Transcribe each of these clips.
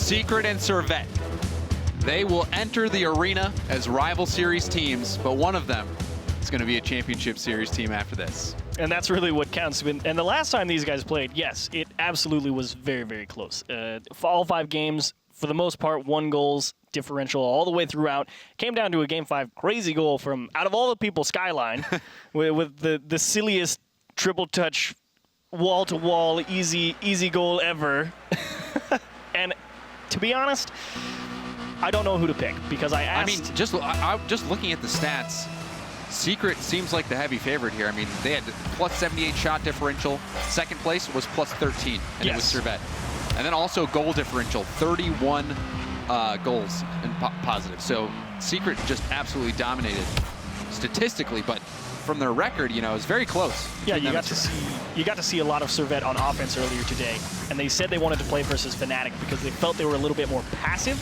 Secret and Servette. They will enter the arena as rival series teams, but one of them is going to be a championship series team after this. And that's really what counts. And the last time these guys played, yes, it absolutely was very, very close. For all 5 games, for the most part, 1 goals differential all the way throughout. Came down to a Game 5 crazy goal from, out of all the people, Skyline, with the silliest triple touch, wall-to-wall, easy goal ever. And to be honest, I don't know who to pick because I asked. I mean, just looking at the stats, Secret seems like the heavy favorite here. I mean, they had plus 78 shot differential. Second place was plus 13, and it was Servette. And then also goal differential, 31 goals and positive. So Secret just absolutely dominated statistically, but from their record, you know, it's very close. Yeah, you got to see a lot of Servette on offense earlier today, and they said they wanted to play versus Fnatic because they felt they were a little bit more passive.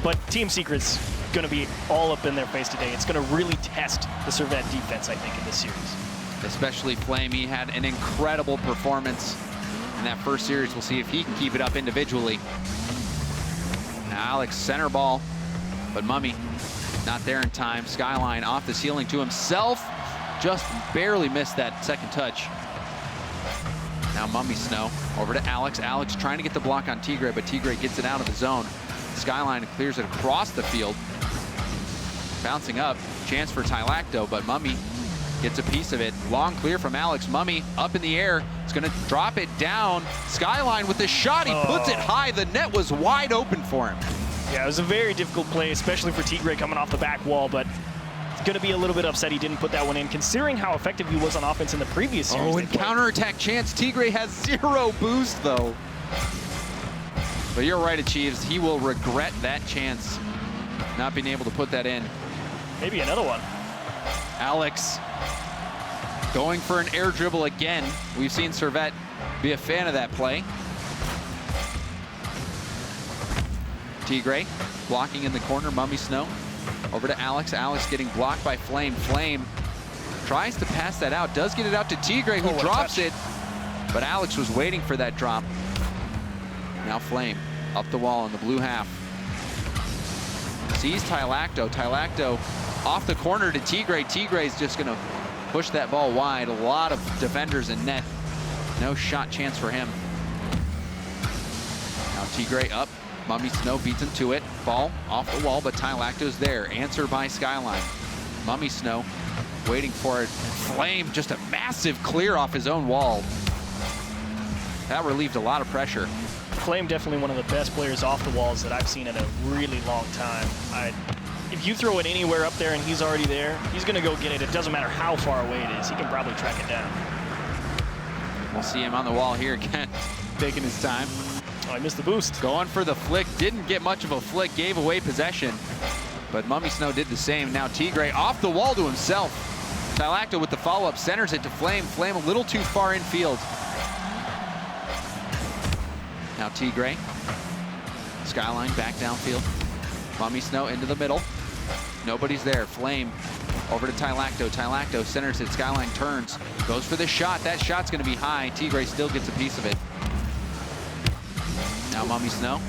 But Team Secret's going to be all up in their face today. It's going to really test the Servette defense, I think, in this series. Especially Flame. He had an incredible performance in that first series. We'll see if he can keep it up individually. Now Alex center ball, but Mummy not there in time. Skyline off the ceiling to himself. Just barely missed that second touch. Now Mummy Snow over to Alex. Alex trying to get the block on Tigre, but Tigre gets it out of the zone. Skyline clears it across the field. Bouncing up, chance for Tylacto, but Mummy gets a piece of it. Long clear from Alex. Mummy up in the air. It's going to drop it down. Skyline with the shot. He puts it high. The net was wide open for him. Yeah, it was a very difficult play, especially for Tigre coming off the back wall, but it's going to be a little bit upset he didn't put that one in, considering how effective he was on offense in the previous series. Oh, and counterattack chance. Tigre has 0 boost, though. But you're right, Achieves. He will regret that chance, not being able to put that in. Maybe another one. Alex going for an air dribble again. We've seen Servette be a fan of that play. Tigre blocking in the corner. Mummy Snow over to Alex. Alex getting blocked by Flame. Flame tries to pass that out. Does get it out to Tigre, who drops it. But Alex was waiting for that drop. Now Flame up the wall in the blue half. Sees Tylacto. Tylacto off the corner to Tigre. Tigre's just going to push that ball wide. A lot of defenders in net. No shot chance for him. Now Tigre up. Mummy Snow beats him to it. Ball off the wall, but Tylacto's there. Answer by Skyline. Mummy Snow waiting for it. Flame just a massive clear off his own wall. That relieved a lot of pressure. Flame definitely one of the best players off the walls that I've seen in a really long time. If you throw it anywhere up there and he's already there, he's going to go get it. It doesn't matter how far away it is. He can probably track it down. We'll see him on the wall here again, taking his time. Oh, I missed the boost. Going for the flick. Didn't get much of a flick. Gave away possession. But Mummy Snow did the same. Now Tigre off the wall to himself. Tylacto with the follow-up. Centers it to Flame. Flame a little too far infield. Now Tigre. Skyline back downfield. Mummy Snow into the middle. Nobody's there. Flame over to Tylacto. Tylacto centers it. Skyline turns. Goes for the shot. That shot's going to be high. Tigre still gets a piece of it. Now Mummy Snow.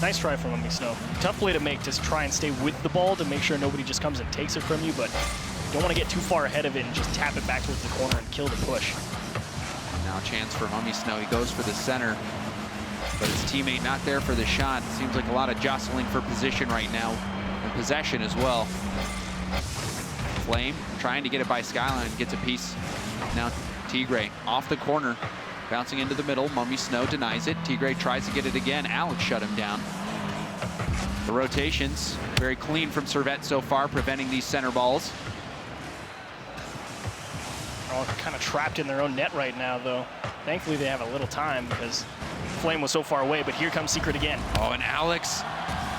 Nice try from Mummy Snow. Tough play to make to try and stay with the ball to make sure nobody just comes and takes it from you, but you don't want to get too far ahead of it and just tap it back towards the corner and kill the push. Now a chance for Mummy Snow. He goes for the center, but his teammate not there for the shot. Seems like a lot of jostling for position right now, and possession as well. Flame trying to get it by Skyline, gets a piece. Now Tigre off the corner, bouncing into the middle. Mummy Snow denies it. Tigre tries to get it again. Alex shut him down. The rotations very clean from Servette so far, preventing these center balls. All kind of trapped in their own net right now, though. Thankfully, they have a little time because Flame was so far away, but here comes Secret again. Oh, and Alex,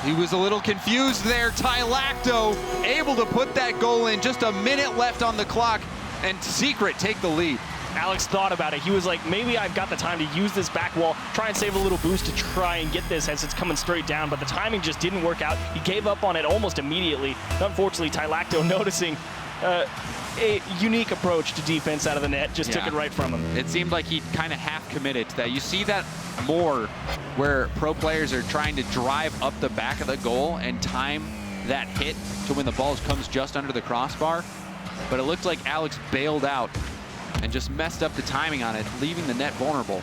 he was a little confused there. Tylacto able to put that goal in. Just a minute left on the clock, and Secret take the lead. Alex thought about it. He was like, maybe I've got the time to use this back wall, try and save a little boost to try and get this as it's coming straight down, but the timing just didn't work out. He gave up on it almost immediately. Unfortunately, Tylacto noticing a unique approach to defense out of the net, just took it right from him. It seemed like he kind of half committed to that. You see that more where pro players are trying to drive up the back of the goal and time that hit to when the ball comes just under the crossbar. But it looked like Alex bailed out and just messed up the timing on it, leaving the net vulnerable.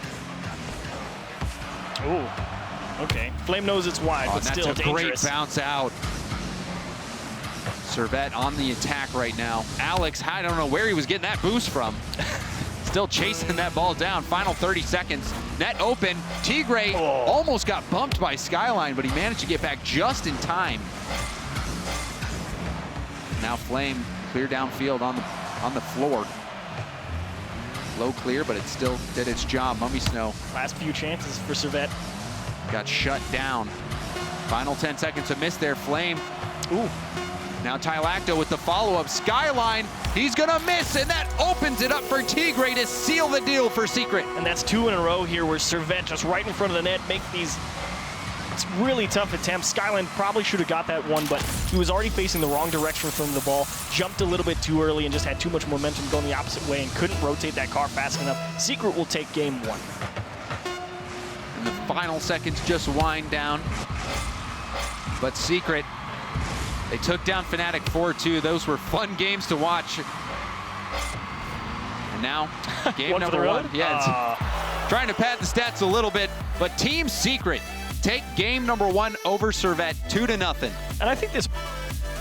Ooh, okay. Flame knows it's wide, but still that's a dangerous. Great bounce out. Servette on the attack right now. Alex, I don't know where he was getting that boost from. Still chasing that ball down. Final 30 seconds. Net open. Tigre almost got bumped by Skyline, but he managed to get back just in time. Now Flame clear downfield on the floor. Low clear, but it still did its job. Mummy Snow. Last few chances for Servette. Got shut down. Final 10 seconds to miss there. Flame. Ooh. Now Tylacto with the follow-up. Skyline, he's gonna miss, and that opens it up for Tigre to seal the deal for Secret. And that's 2 in a row here where Servette just right in front of the net make these really tough attempts. Skyline probably should have got that one, but he was already facing the wrong direction from the ball, jumped a little bit too early and just had too much momentum going the opposite way and couldn't rotate that car fast enough. Secret will take game 1. And the final seconds just wind down. But Secret, they took down Fnatic 4-2. Those were fun games to watch. And now, game number 1. Yeah, it's trying to pad the stats a little bit, but Team Secret take game number 1 over Servette 2-0. And I think this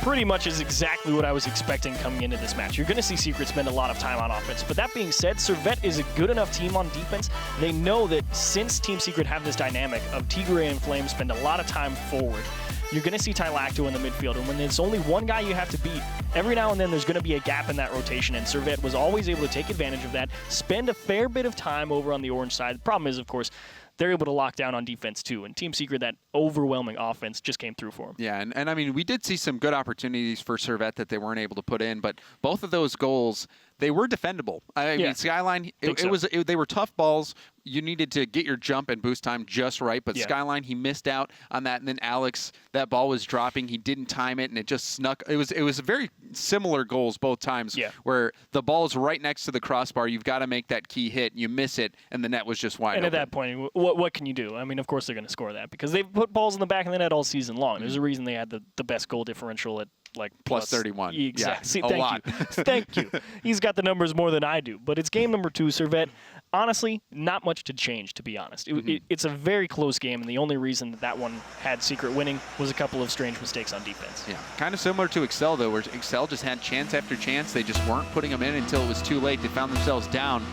pretty much is exactly what I was expecting coming into this match. You're going to see Secret spend a lot of time on offense. But that being said, Servette is a good enough team on defense. They know that since Team Secret have this dynamic of Tigre and Flame spend a lot of time forward, you're going to see Tylacto in the midfield. And when there's only one guy you have to beat, every now and then there's going to be a gap in that rotation. And Servette was always able to take advantage of that, spend a fair bit of time over on the orange side. The problem is, of course, they're able to lock down on defense too. And Team Secret, that overwhelming offense just came through for them. Yeah, and I mean, we did see some good opportunities for Servette that they weren't able to put in, but both of those goals, they were defendable. I mean, Skyline, they were tough balls. You needed to get your jump and boost time just right, but Skyline, he missed out on that. And then Alex, that ball was dropping. He didn't time it, and it just snuck. It was very similar goals both times, where the ball is right next to the crossbar. You've got to make that key hit. You miss it, and the net was just wide open. And at that point, what can you do? I mean, of course they're going to score that because they've put balls in the back of the net all season long. There's a reason they had the best goal differential at like plus 31. Exactly. Yeah, See, a lot. Thank you. He's got the numbers more than I do. But it's game number 2, Servette. Honestly, not much to change, to be honest. It's a very close game, and the only reason that one had Secret winning was a couple of strange mistakes on defense. Yeah, kind of similar to Excel, though, where Excel just had chance after chance. They just weren't putting them in until it was too late. They found themselves down.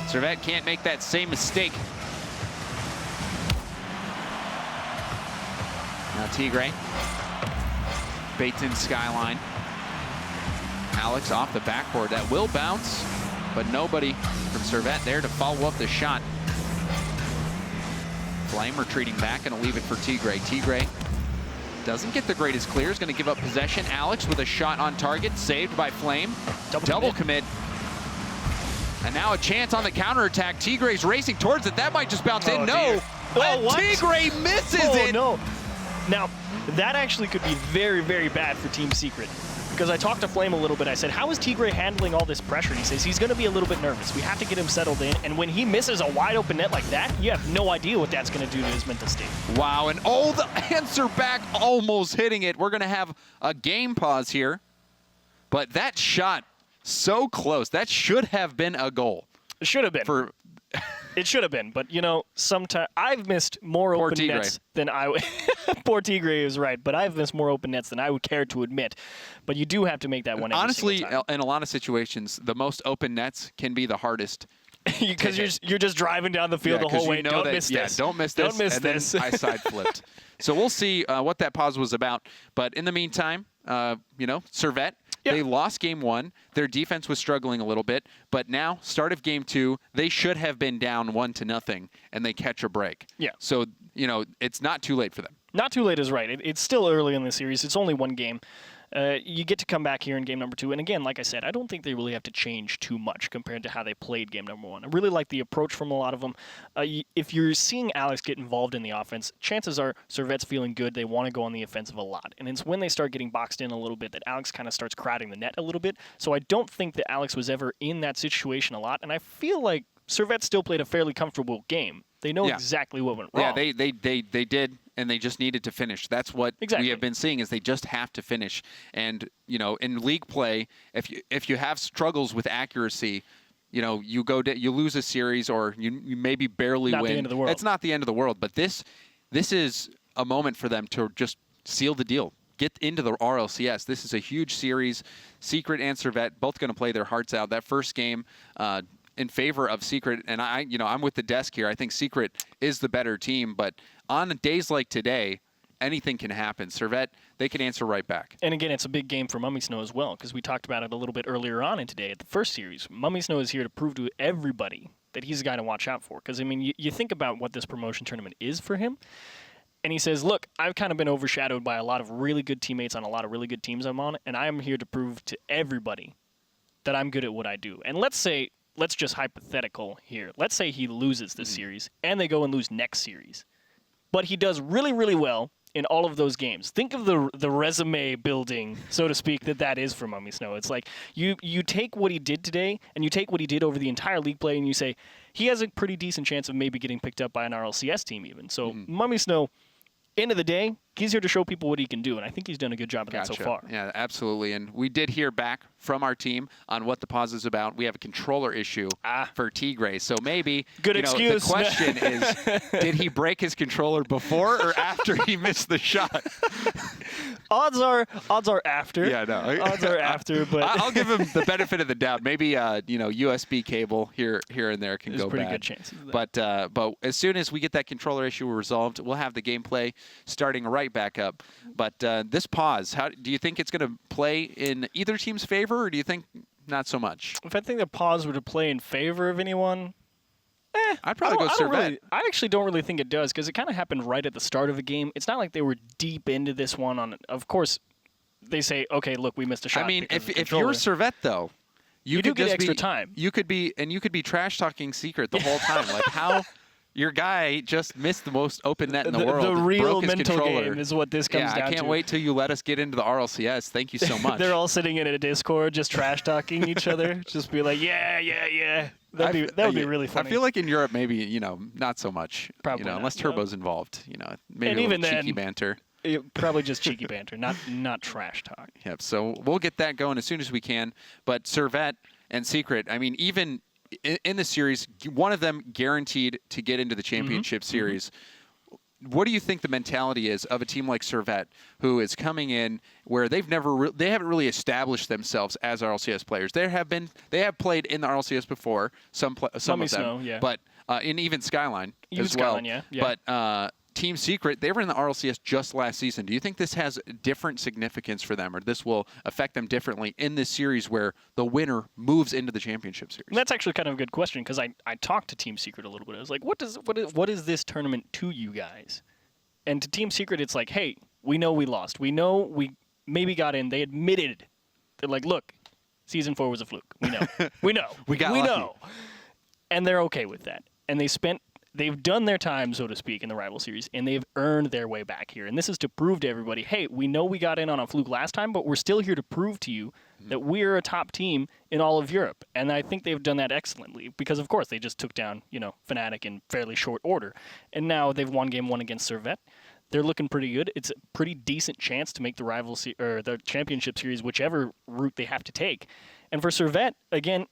Servette can't make that same mistake. Now Tigre baits in Skyline. Alex off the backboard. That will bounce, but nobody from Servette there to follow up the shot. Flame retreating back, and leave it for Tigre. Tigre doesn't get the greatest clear. Is going to give up possession. Alex with a shot on target, saved by Flame. Double commit. And now a chance on the counterattack. Tigre's racing towards it. That might just bounce in. No. Oh, Tigre misses it. No. Now, that actually could be very, very bad for Team Secret. Because I talked to Flame a little bit. I said, how is Tigre handling all this pressure? And he says he's going to be a little bit nervous. We have to get him settled in. And when he misses a wide open net like that, you have no idea what that's going to do to his mental state. Wow, and the answer back almost hitting it. We're going to have a game pause here. But that shot, so close. That should have been a goal. It should have been. It should have been, but you know, sometimes I've missed more open nets than I would. Poor Tigre is right, but I've missed more open nets than I would care to admit. But you do have to make that one. Honestly, in a lot of situations, the most open nets can be the hardest. Because you're just driving down the field the whole way. Don't miss this. Don't miss this. Don't miss this. Then I side flipped. So we'll see what that pause was about. But in the meantime, Servette. Yep. They lost game 1. Their defense was struggling a little bit, but now, start of game 2, they should have been down 1-0, and they catch a break. Yeah. So, it's not too late for them. Not too late is right. It's still early in the series. It's only one game. You get to come back here in game number 2. And again, like I said, I don't think they really have to change too much compared to how they played game number 1. I really like the approach from a lot of them. If you're seeing Alex get involved in the offense, chances are Servette's feeling good. They want to go on the offensive a lot. And it's when they start getting boxed in a little bit that Alex kind of starts crowding the net a little bit. So I don't think that Alex was ever in that situation a lot. And I feel like Servette still played a fairly comfortable game. They know Yeah. exactly what went wrong. Yeah, they did, and they just needed to finish. That's what Exactly. we have been seeing is they just have to finish. And, you know, in league play, if you have struggles with accuracy, you know, you lose a series or you maybe barely Not win. the end of the world. It's not the end of the world, but this is a moment for them to just seal the deal. Get into the RLCS. This is a huge series. Secret and Servette both going to play their hearts out. That first game in favor of Secret, and I'm with the desk here. I think Secret is the better team, but on days like today, anything can happen. Servette, they can answer right back. And again, it's a big game for Mummy Snow as well, because we talked about it a little bit earlier on in today at the first series. Mummy Snow is here to prove to everybody that he's a guy to watch out for. Because, I mean, you think about what this promotion tournament is for him, and he says, look, I've kind of been overshadowed by a lot of really good teammates on a lot of really good teams I'm on, and I am here to prove to everybody that I'm good at what I do. And let's just hypothetical here. Let's say he loses this series, and they go and lose next series. But he does really, really well in all of those games. Think of the resume building, so to speak, that is for Mummy Snow. It's like you take what he did today, and you take what he did over the entire league play, and you say, he has a pretty decent chance of maybe getting picked up by an RLCS team even. So Mummy Snow, end of the day, he's here to show people what he can do, and I think he's done a good job of that so far. Yeah, absolutely. And we did hear back from our team on what the pause is about. We have a controller issue for Tigre, so maybe good excuse. The question is, did he break his controller before or after he missed the shot? Odds are after. Yeah, no. Odds are after, but I'll give him the benefit of the doubt. Maybe USB cable here and there can There's go a pretty bad. good chance of But as soon as we get that controller issue resolved, we'll have the gameplay starting right back up. But this pause, how do you think it's going to play in either team's favor, or do you think not so much? if I think the pause were to play in favor of anyone, I'd probably go Servette. I actually don't really think it does, because it kind of happened right at the start of a game. It's not like they were deep into this one. Of course, they say, okay, look, we missed a shot. I mean, because of the if you're controller. Servette, though, You do get extra time. You could be trash talking Secret the whole time. Like how your guy just missed the most open net in the world. The real broke his mental controller. game is what this comes down to. Yeah, I can't wait till you let us get into the RLCS. Thank you so much. They're all sitting in a Discord, just trash talking each other, just be like, yeah. That would be really funny. I feel like in Europe, maybe not so much. Probably unless not, Turbo's involved. Maybe And a even little cheeky then- banter. Probably just cheeky banter, not trash talk. Yep. So we'll get that going as soon as we can. But Servette and Secret, I mean, even in the series, one of them guaranteed to get into the championship series. What do you think the mentality is of a team like Servette, who is coming in where they haven't really established themselves as RLCS players? They have played in the RLCS before, some of them, Snow, yeah. but in even Skyline Even as well. Skyline, yeah. But Team Secret, they were in the RLCS just last season. Do you think this has different significance for them, or this will affect them differently in this series where the winner moves into the championship series? And that's actually kind of a good question, because I talked to Team Secret a little bit. I was like, what is this tournament to you guys? And to Team Secret, it's like, hey, we know we lost. We know we maybe got in. They admitted. They're like, look, Season 4 was a fluke. We know. We know. We lucky. know. And they're okay with that. And they've done their time, so to speak, in the rival series, and they've earned their way back here. And this is to prove to everybody, hey, we know we got in on a fluke last time, but we're still here to prove to you that we're a top team in all of Europe. And I think they've done that excellently, because, of course, they just took down, Fnatic in fairly short order. And now they've won game 1 against Servette. They're looking pretty good. It's a pretty decent chance to make the or the championship series, whichever route they have to take. And for Servette, again,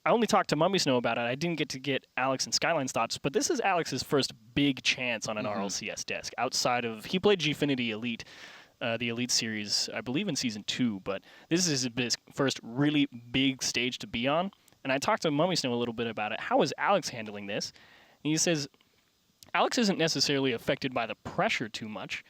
I only talked to Mummy Snow about it. I didn't get to get Alex and Skyline's thoughts, but this is Alex's first big chance on an RLCS desk. Outside of, he played Gfinity Elite, the Elite Series, I believe in Season 2, but this is his first really big stage to be on. And I talked to Mummy Snow a little bit about it. How is Alex handling this? And he says, Alex isn't necessarily affected by the pressure too much.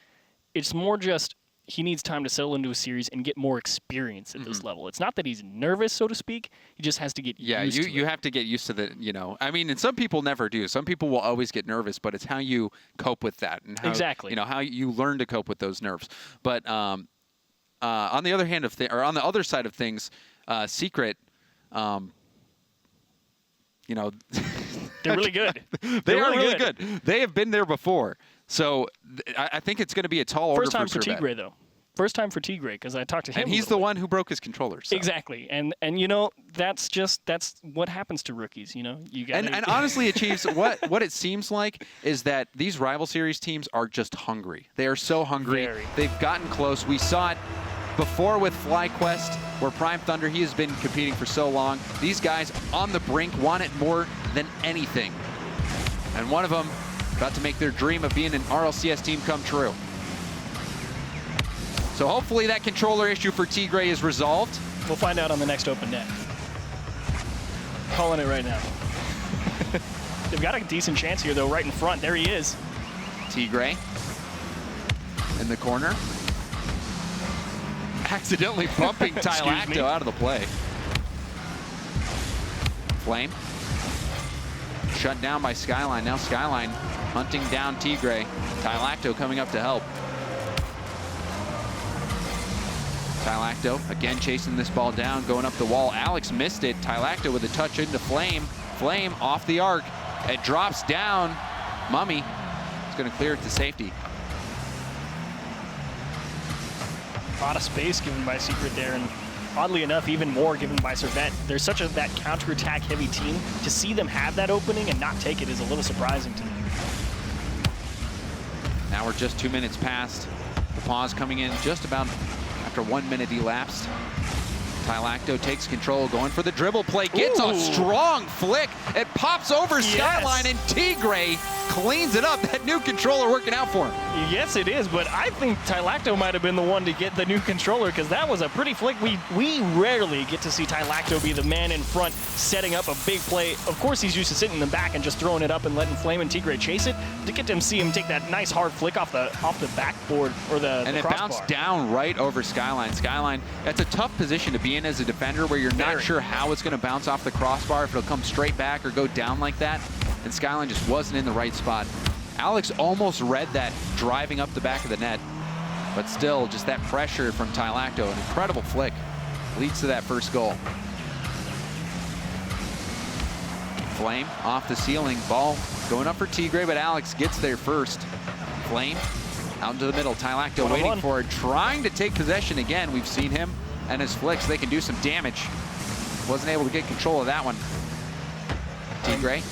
It's more just he needs time to settle into a series and get more experience at this level. It's not that he's nervous, so to speak. He just has to get used to it. You have to get used to the, I mean, and some people never do. Some people will always get nervous, but it's how you cope with that and how, exactly. How you learn to cope with those nerves. But on the other hand of or on the other side of things, Secret, they're really good. They are really good. They have been there before. So I think it's going to be a tall order First time for Tigre, though. First time for Tigray, because I talked to him. And he's the one who broke his controller. So. Exactly, and you know, that's what happens to rookies. You know, you got. And honestly, Chiefs, what it seems like is that these rival series teams are just hungry. They are so hungry. Very. They've gotten close. We saw it before with FlyQuest, where Prime Thunder, he has been competing for so long. These guys on the brink want it more than anything. And one of them about to make their dream of being an RLCS team come true. So hopefully that controller issue for Tigray is resolved. We'll find out on the next open net. Calling it right now. They've got a decent chance here, though, right in front. There he is. Tigray in the corner. Accidentally bumping Tylacto out of the play. Flame. Shut down by Skyline. Now Skyline hunting down Tigray. Tylacto coming up to help. Tylacto again chasing this ball down, going up the wall. Alex missed it. Tylacto with a touch into Flame. Flame off the arc. It drops down. Mummy is going to clear it to safety. A lot of space given by Secret there, and oddly enough, even more given by SERVETTE. There's such that counterattack heavy team. To see them have that opening and not take it is a little surprising to me. Now we're just 2 minutes past. The pause coming in just about after 1 minute elapsed. Tylacto takes control, going for the dribble play, gets a strong flick. It pops over Skyline, and Tigray cleans it up. That new controller working out for him. Yes, it is, but I think Tylacto might have been the one to get the new controller, because that was a pretty flick. We rarely get to see Tylacto be the man in front, setting up a big play. Of course, he's used to sitting in the back and just throwing it up and letting Flame and Tigray chase it. To get to see him take that nice hard flick off the backboard or the and it crossbar. Bounced down right over Skyline. Skyline, that's a tough position to be in as a defender, where you're not sure how it's going to bounce off the crossbar, if it'll come straight back or go down like that. And Skyline just wasn't in the right spot. Alex almost read that driving up the back of the net, but still just that pressure from Tylacto, an incredible flick, leads to that first goal. Flame off the ceiling, ball going up for Tigray, but Alex gets there first. Flame out into the middle, Tylacto waiting for it, trying to take possession again. We've seen him and his flicks, they can do some damage. Wasn't able to get control of that one. Tigray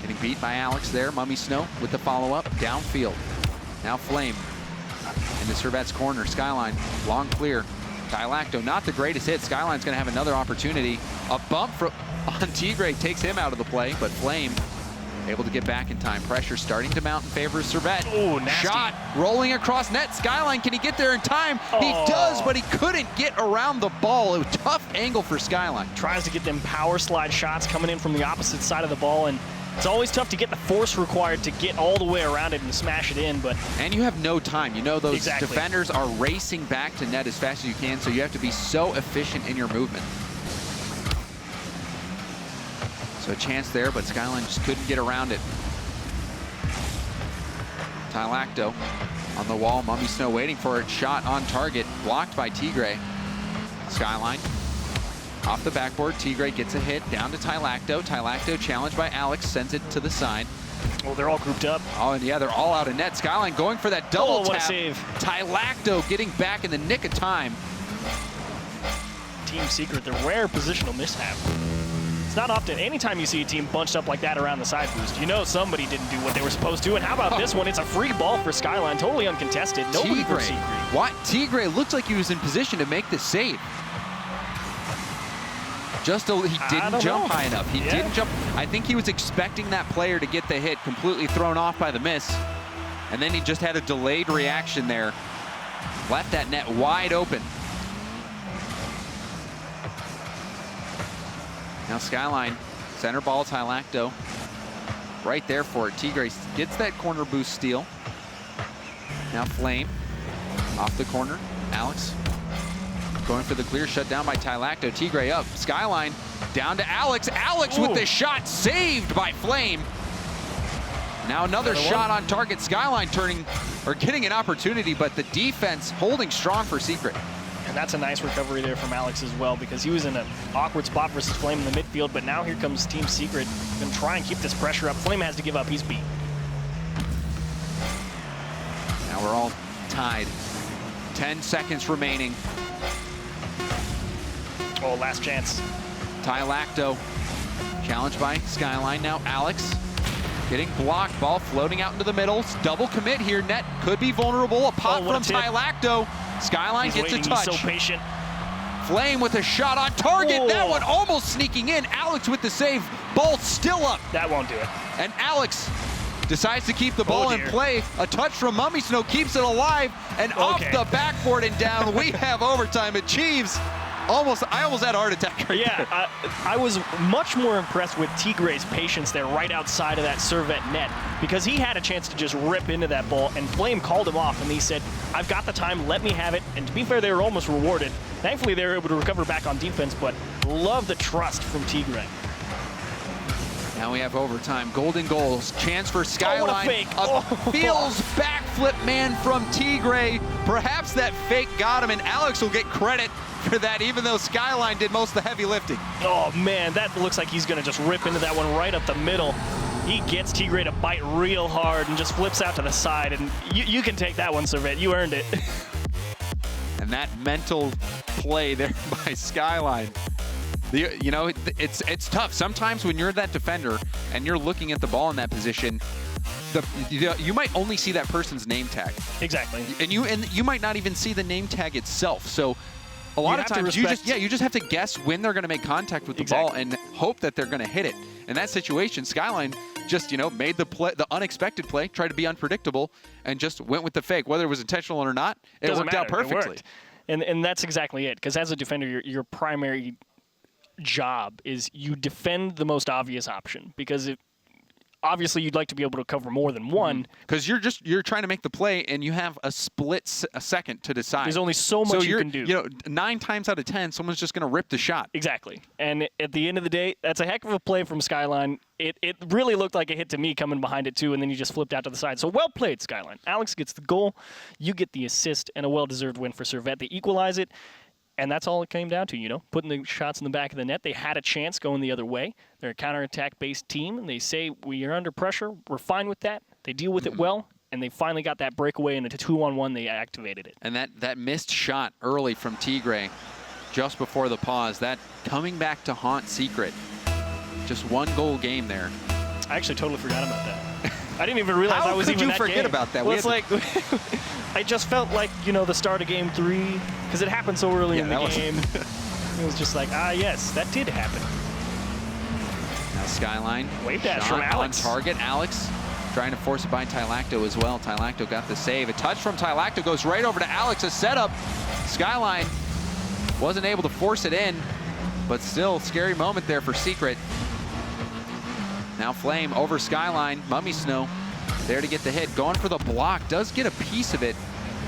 getting beat by Alex there. Mummy Snow with the follow-up downfield. Now Flame into SERVETTE's corner. Skyline long clear. Tylacto not the greatest hit. Skyline's going to have another opportunity. A bump on Tigray takes him out of the play, but Flame able to get back in time. Pressure starting to mount in favor of SERVETTE. Oh, nasty. Shot rolling across net. Skyline, can he get there in time? He does, but he couldn't get around the ball. A tough angle for Skyline. Tries to get them power slide shots coming in from the opposite side of the ball, and it's always tough to get the force required to get all the way around it and smash it in. But and you have no time. You know those defenders are racing back to net as fast as you can, so you have to be so efficient in your movement. So a chance there, but Skyline just couldn't get around it. Tylacto on the wall. Mummy Snow waiting for it. Shot on target, blocked by Tigray. Skyline off the backboard. Tigray gets a hit down to Tylacto. Tylacto challenged by Alex, sends it to the side. Well, they're all grouped up. Oh, and yeah, they're all out of net. Skyline going for that double tap. What a save. Tylacto getting back in the nick of time. Team Secret, the rare positional mishap. It's not often. Anytime you see a team bunched up like that around the side boost, you know somebody didn't do what they were supposed to. And how about this one? It's a free ball for Skyline, totally uncontested. Nobody for Secret. What? Tigray looked like he was in position to make the save. He didn't jump high enough. He didn't jump. I think he was expecting that player to get the hit, completely thrown off by the miss. And then he just had a delayed reaction there. Left that net wide open. Now Skyline, center ball, Tylacto. Right there for it. Tigray gets that corner boost steal. Now Flame, off the corner. Alex going for the clear, shut down by Tylacto. Tigray up, Skyline down to Alex. Alex with the shot, saved by Flame. Now another shot on target. Skyline getting an opportunity, but the defense holding strong for Secret. And that's a nice recovery there from Alex as well, because he was in an awkward spot versus Flame in the midfield, but now here comes Team Secret. Going to try and keep this pressure up. Flame has to give up. He's beat. Now we're all tied. 10 seconds remaining. Oh, last chance. Tylacto challenged by Skyline. Now Alex getting blocked. Ball floating out into the middle. Double commit here. Net could be vulnerable. A pop from Tylacto. Skyline gets a touch. He's so patient. Flame with a shot on target. That one almost sneaking in. Alex with the save. Ball still up. That won't do it. And Alex decides to keep the ball in play. A touch from Mummy Snow keeps it alive. And off the backboard and down, we have overtime. Achieves. I almost had a heart attack right there. I was much more impressed with Tigre's patience there right outside of that Servette net, because he had a chance to just rip into that ball, and Flame called him off, and he said, I've got the time, let me have it. And to be fair, they were almost rewarded. Thankfully, they were able to recover back on defense, but love the trust from Tigre. Now we have overtime. Golden goals. Chance for Skyline. Oh, what a fake. Feels backflip man from Tigre. Perhaps that fake got him, and Alex will get credit for that, even though Skyline did most of the heavy lifting. Oh, man, that looks like he's going to just rip into that one right up the middle. He gets Tigre to bite real hard and just flips out to the side, and you can take that one, Servette. You earned it. And that mental play there by Skyline. You know, it's tough. Sometimes when you're that defender and you're looking at the ball in that position, you might only see that person's name tag. Exactly. And you might not even see the name tag itself. So a lot of times you just have to guess when they're going to make contact with the ball and hope that they're going to hit it. In that situation, Skyline just, made the unexpected play, tried to be unpredictable, and just went with the fake. Whether it was intentional or not, it worked out perfectly. And that's exactly it. Because as a defender, your primary job is you defend the most obvious option, because obviously you'd like to be able to cover more than one, because you're trying to make the play and you have a second to decide. There's only so much you can do. 9 times out of 10 someone's just going to rip the shot. Exactly. And at the end of the day, that's a heck of a play from Skyline. It really looked like a hit to me coming behind it too, and then you just flipped out to the side. So well played, Skyline. Alex gets the goal, you get the assist, and a well-deserved win for Servette. They equalize it. And that's all it came down to, putting the shots in the back of the net. They had a chance going the other way. They're a counterattack-based team, and they say, we are under pressure. We're fine with that. They deal with it well, and they finally got that breakaway, and a 2-on-1, they activated it. And that missed shot early from Tigre just before the pause, that coming back to haunt Secret. Just 1-goal game there. I actually totally forgot about that. I didn't even realize I was even that game. How could you forget about that? Well, it's like, I just felt like, the start of game 3, because it happened so early in the game. It was just like, yes, that did happen. Now Skyline. Wave dash from Alex. On target. Alex trying to force it by Tylacto as well. Tylacto got the save. A touch from Tylacto goes right over to Alex. A setup. Skyline wasn't able to force it in, but still scary moment there for Secret. Now Flame over Skyline. Mummy Snow there to get the hit. Going for the block. Does get a piece of it.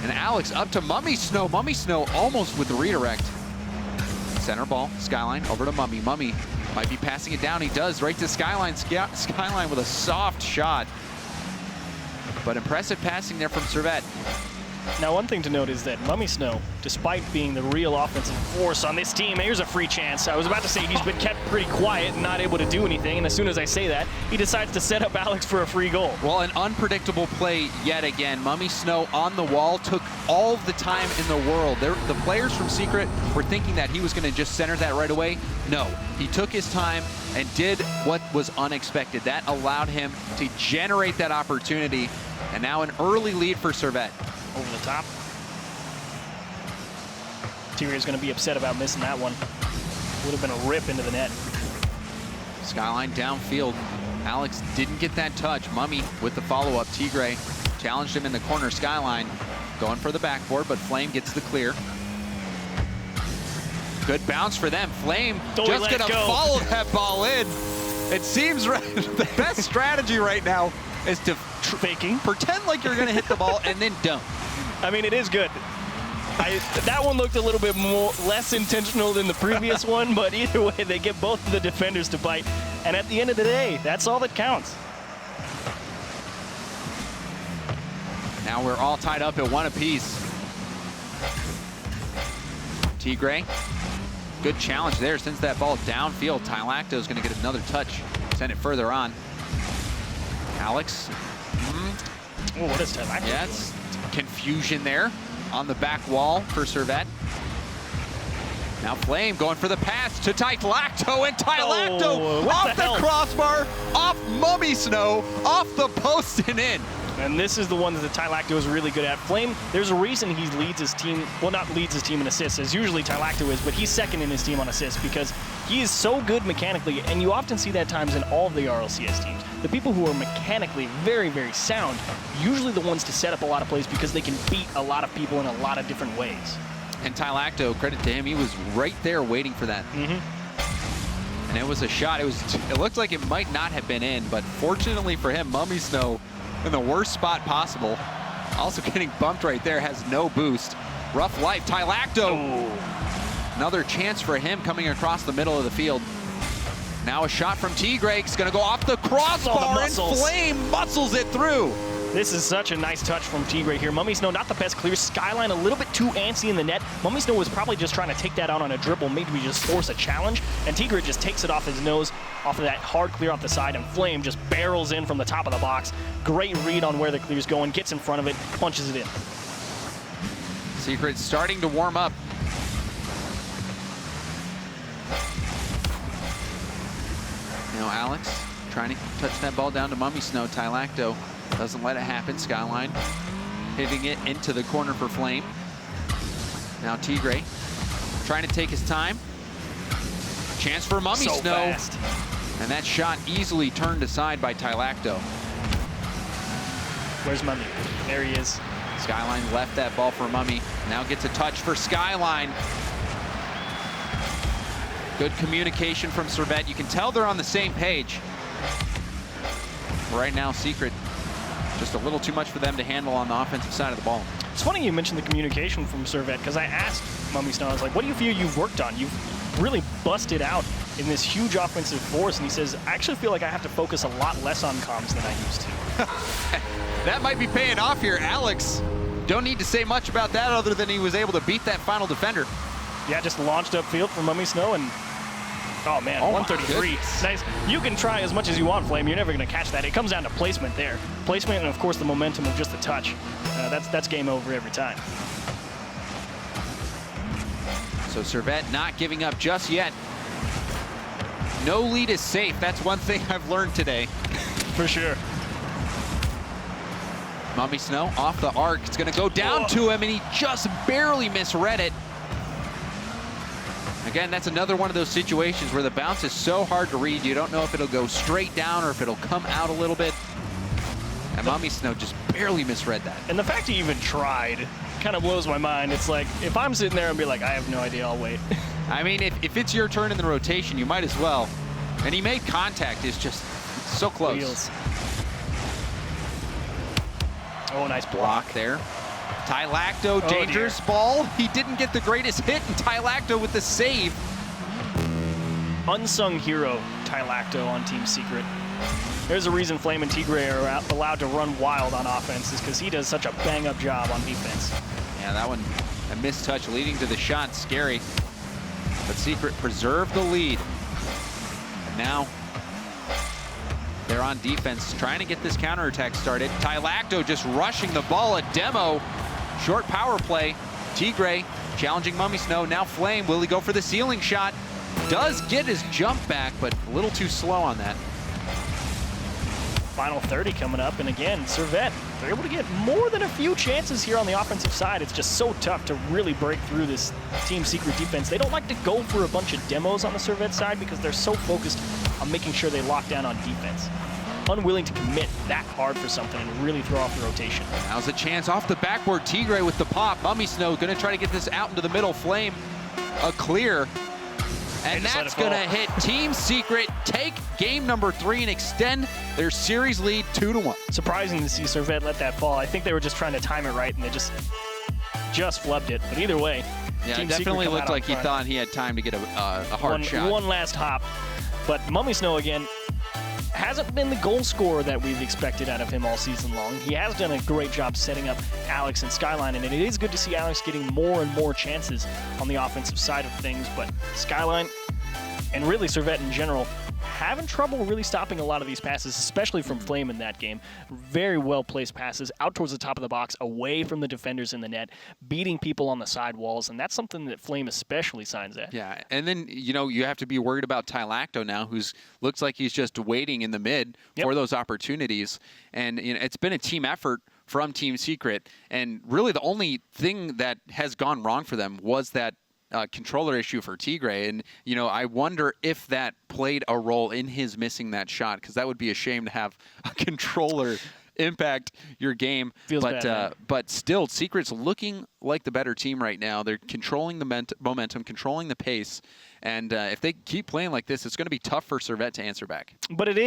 And Alex up to Mummy Snow. Mummy Snow almost with the redirect. Center ball. Skyline over to Mummy. Mummy might be passing it down. He does right to Skyline. Skyline with a soft shot. But impressive passing there from Servette. Now, one thing to note is that Mummy Snow, despite being the real offensive force on this team, here's a free chance. I was about to say he's been kept pretty quiet and not able to do anything, and as soon as I say that, he decides to set up Alex for a free goal. Well, an unpredictable play yet again. Mummy Snow on the wall, took all of the time in the world. The players from Secret were thinking that he was going to just center that right away. No, he took his time and did what was unexpected. That allowed him to generate that opportunity, and now an early lead for Servette. Over the top. Tigre is going to be upset about missing that one. Would have been a rip into the net. Skyline downfield. Alex didn't get that touch. Mummy with the follow-up. Tigre challenged him in the corner. Skyline going for the backboard, but Flame gets the clear. Good bounce for them. Flame just going to follow that ball in. It seems the best strategy right now is to pretend like you're going to hit the ball and then don't. I mean, it is good. That one looked a little bit less intentional than the previous one, but either way, they get both of the defenders to bite. And at the end of the day, that's all that counts. Now we're all tied up at 1 apiece. Tigre, good challenge there. Sends that ball downfield. Tylacto is going to get another touch. Send it further on. Alex. Oh, what is Tylacto? Yeah, it's confusion there. on the back wall for Servette. Now Flame going for the pass to Tylacto, and Tylacto off the crossbar, off Mummy Snow, off the post and in. And this is the one that the Tylacto is really good at. Flame, there's a reason he leads his team, well, not leads his team in assists, as usually Tylacto is, but he's second in his team on assists because he is so good mechanically, and you often see that times in all of the RLCS teams. The people who are mechanically very, very sound, usually the ones to set up a lot of plays because they can beat a lot of people in a lot of different ways. And Tylacto, credit to him, he was right there waiting for that. And it was a shot. It looked like it might not have been in, but fortunately for him, Mummy Snow in the worst spot possible. Also getting bumped right there, has no boost. Rough life, Tylacto. Another chance for him coming across the middle of the field. Now a shot from Tigre. It's gonna go off the crossbar, and Flame muscles it through. This is such a nice touch from Tigre here. Mummy Snow, not the best clear. Skyline a little bit too antsy in the net. Mummy Snow was probably just trying to take that out on a dribble, maybe just force a challenge, and Tigre just takes it off his nose, off of that hard clear off the side, and Flame just barrels in from the top of the box. Great read on where the clear's going, gets in front of it, punches it in. Secret starting to warm up. Now Alex trying to touch that ball down to Mummy Snow. Tylacto doesn't let it happen. Skyline hitting it into the corner for Flame. Now Tigre trying to take his time. Chance for Mummy Snow. Fast. And that shot easily turned aside by Tylacto. Where's Mummy? There he is. Skyline left that ball for Mummy. Now gets a touch for Skyline. Good communication from Servette. You can tell they're on the same page. Right now, Secret, just a little too much for them to handle on the offensive side of the ball. It's funny you mentioned the communication from Servette, because I asked Mummy Snow, I was like, what do you feel you've worked on? You've really busted out in this huge offensive force, and he says, I actually feel like I have to focus a lot less on comms than I used to. That might be paying off here. Alex, don't need to say much about that other than he was able to beat that final defender. Yeah, just launched upfield for Mummy Snow, and oh man, 133. Nice. You can try as much as you want, Flame. You're never going to catch that. It comes down to placement there. Placement and, of course, the momentum of just the touch. That's game over every time. So Servette not giving up just yet. No lead is safe. That's one thing I've learned today. For sure. Mummy Snow off the arc. It's going to go down to him, and he just barely misread it. Again, that's another one of those situations where the bounce is so hard to read. You don't know if it'll go straight down or if it'll come out a little bit. And Mummy Snow just barely misread that. And the fact he even tried kind of blows my mind. It's like, if I'm sitting there and be like, I have no idea, I'll wait. I mean, if it's your turn in the rotation, you might as well. And he made contact. It's just so close. Wheels. Oh, nice block there. Tylacto, dangerous ball. He didn't get the greatest hit, and Tylacto with the save. Unsung hero, Tylacto on Team Secret. There's a reason Flame and Tigre are allowed to run wild on offense, is because he does such a bang-up job on defense. Yeah, that one, a missed touch leading to the shot, scary. But Secret preserved the lead. And now they're on defense, trying to get this counterattack started. Tylacto just rushing the ball, a demo. Short power play. Tigre challenging Mummy Snow. Now Flame, will he go for the ceiling shot? Does get his jump back, but a little too slow on that. Final 30 coming up, and again, Servette, they're able to get more than a few chances here on the offensive side. It's just so tough to really break through this Team Secret defense. They don't like to go for a bunch of demos on the Servette side because they're so focused on making sure they lock down on defense. Unwilling to commit that hard for something and really throw off the rotation. Now's a chance off the backboard. Tigre with the pop. Mummy Snow gonna try to get this out into the middle. Flame, a clear. And that's gonna hit Team Secret, take game number 3 and extend their series lead 2-1. Surprising to see Servette let that fall. I think they were just trying to time it right and they just flubbed it. But either way, yeah, Team it definitely Secret looked like he thought he had time to get a hard shot. One last hop. But Mummy Snow, again, hasn't been the goal scorer that we've expected out of him all season long. He has done a great job setting up Alex and Skyline, and it is good to see Alex getting more and more chances on the offensive side of things. But Skyline, and really Servette in general, having trouble really stopping a lot of these passes, especially from Flame in that game. Very well-placed passes out towards the top of the box, away from the defenders in the net, beating people on the side walls, and that's something that Flame especially signs at. Yeah, and then, you know, you have to be worried about Tylacto now, who's looks like he's just waiting in the mid for those opportunities. And you know, it's been a team effort from Team Secret, and really the only thing that has gone wrong for them was that controller issue for Tigre. And, you know, I wonder if that played a role in his missing that shot, because that would be a shame to have a controller impact your game. Feels bad, but still, Secret's looking like the better team right now. They're controlling the momentum, controlling the pace, and if they keep playing like this, it's going to be tough for Servette to answer back. But it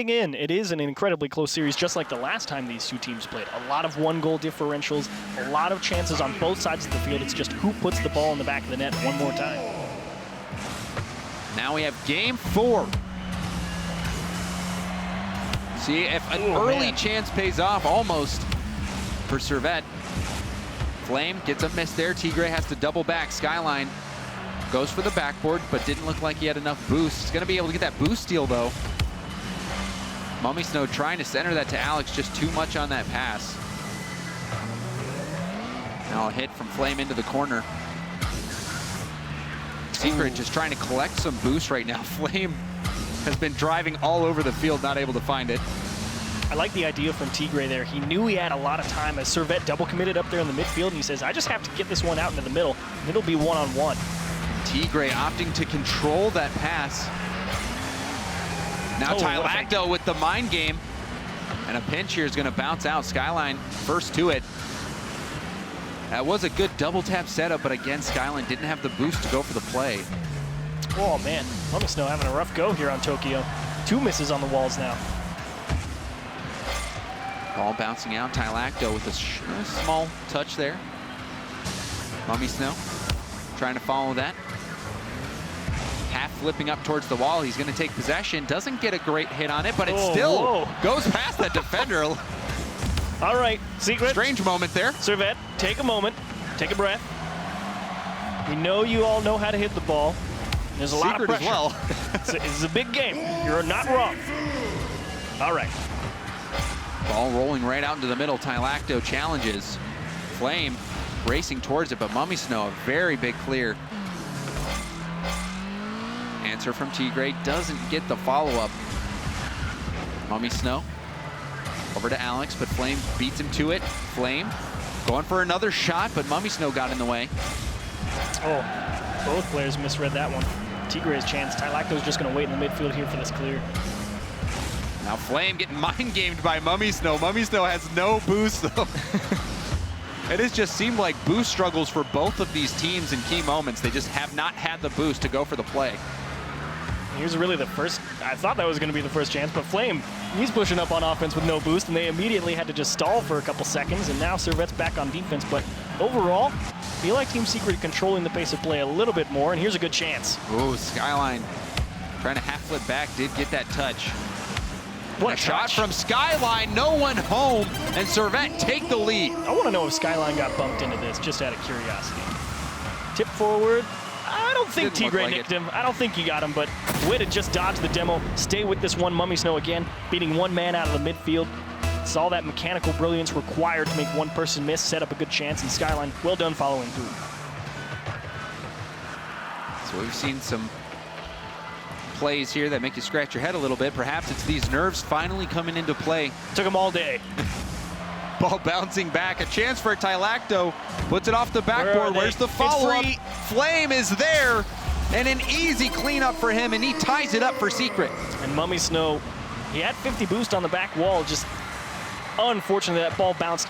is an incredibly close series, just like the last time these two teams played. A lot of one-goal differentials, a lot of chances on both sides of the field. It's just who puts the ball in the back of the net one more time. Now we have game 4. See if an early chance pays off, almost, for Servette. Flame gets a miss there. Tigre has to double back. Skyline goes for the backboard, but didn't look like he had enough boost. He's going to be able to get that boost steal, though. Mummy Snow trying to center that to Alex, just too much on that pass. Now a hit from Flame into the corner. Secret just trying to collect some boost right now. Flame has been driving all over the field, not able to find it. I like the idea from Tigre there. He knew he had a lot of time as Servette double committed up there in the midfield, and he says, I just have to get this one out into the middle, and it'll be one-on-one. Tigre opting to control that pass. Now Tylacto with the mind game, and a pinch here is going to bounce out. Skyline first to it. That was a good double tap setup, but again, Skyline didn't have the boost to go for the play. Oh man, Mummy Snow having a rough go here on Tokyo. 2 misses on the walls now. Ball bouncing out. Tylacto with a small touch there. Mummy Snow trying to follow that. Half flipping up towards the wall. He's going to take possession. Doesn't get a great hit on it, but it still goes past that defender. All right, Secret. Strange moment there. Servette, take a moment. Take a breath. We know you all know how to hit the ball. There's a lot of pressure. As well. It's a big game. You're not wrong. All right. Ball rolling right out into the middle. Tylacto challenges. Flame racing towards it, but Mummy Snow, a very big clear. Answer from Tigre, doesn't get the follow-up. Mummy Snow over to Alex, but Flame beats him to it. Flame going for another shot, but Mummy Snow got in the way. Oh, both players misread that one. Tigre's chance. Tylacto's just going to wait in the midfield here for this clear. Now Flame getting mind-gamed by Mummy Snow. Mummy Snow has no boost, though. It has just seemed like boost struggles for both of these teams in key moments. They just have not had the boost to go for the play. Here's really the first, I thought that was going to be the first chance, but Flame, he's pushing up on offense with no boost, and they immediately had to just stall for a couple seconds, and now Servette's back on defense. But overall, I feel like Team Secret controlling the pace of play a little bit more, and here's a good chance. Ooh, Skyline trying to half flip back, did get that touch. What a shot from Skyline, no one home, and Servette take the lead. I want to know if Skyline got bumped into this, just out of curiosity. Tip forward. I don't think Tigre nicked him. I don't think he got him, but way to just dodge the demo. Stay with this one. Mummy Snow again, beating one man out of the midfield. Saw that mechanical brilliance required to make one person miss, set up a good chance, and Skyline, well done following through. So we've seen some plays here that make you scratch your head a little bit. Perhaps it's these nerves finally coming into play. Took them all day. Ball bouncing back. A chance for Tylacto. Puts it off the backboard. Where's the follow-up? Flame is there. And an easy cleanup for him, and he ties it up for Secret. And Mummy Snow, he had 50 boost on the back wall. Just unfortunately, that ball bounced.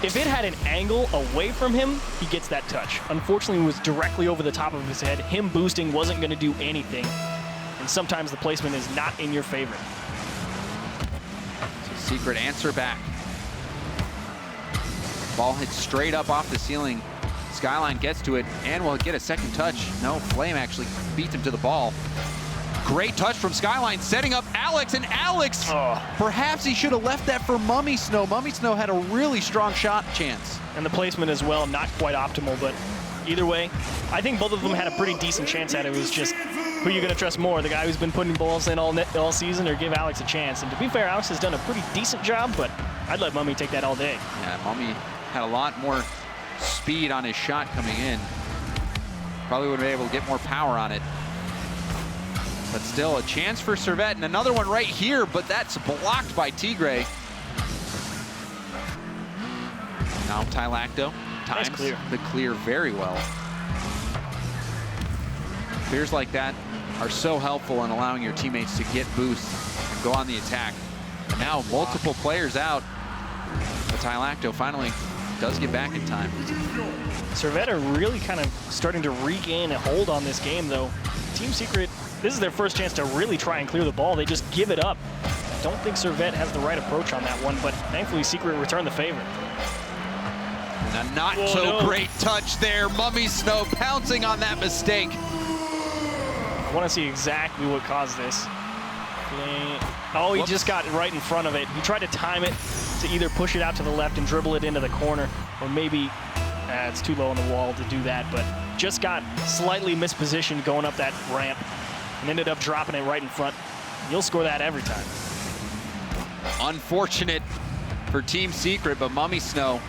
If it had an angle away from him, he gets that touch. Unfortunately, it was directly over the top of his head. Him boosting wasn't going to do anything. And sometimes the placement is not in your favor. So Secret answer back. Ball hits straight up off the ceiling. Skyline gets to it and will get a second touch. No, Flame actually beats him to the ball. Great touch from Skyline, setting up Alex, and Alex, perhaps he should have left that for Mummy Snow. Mummy Snow had a really strong shot chance. And the placement as well, not quite optimal, but Either way, I think both of them had a pretty decent chance at it. It was just who you're going to trust more, the guy who's been putting balls in all season, or give Alex a chance. And to be fair, Alex has done a pretty decent job, but I'd let Mummy take that all day. Yeah, Mummy had a lot more speed on his shot coming in. Probably would have been able to get more power on it. But still, a chance for Servette, and another one right here, but that's blocked by Tigre. Now Tylacto times the clear very well. Clears like that are so helpful in allowing your teammates to get boosts and go on the attack. And now multiple players out, but Tylacto finally does get back in time. Servette are really kind of starting to regain a hold on this game, though. Team Secret, this is their first chance to really try and clear the ball. They just give it up. I don't think Servette has the right approach on that one, but thankfully Secret returned the favor. And a not so great touch there. Mummy Snow pouncing on that mistake. I want to see exactly what caused this. Oh, he just got right in front of it. He tried to time it to either push it out to the left and dribble it into the corner, or maybe it's too low on the wall to do that, but just got slightly mispositioned going up that ramp and ended up dropping it right in front. You'll score that every time. Unfortunate for Team Secret, but Mummy Snow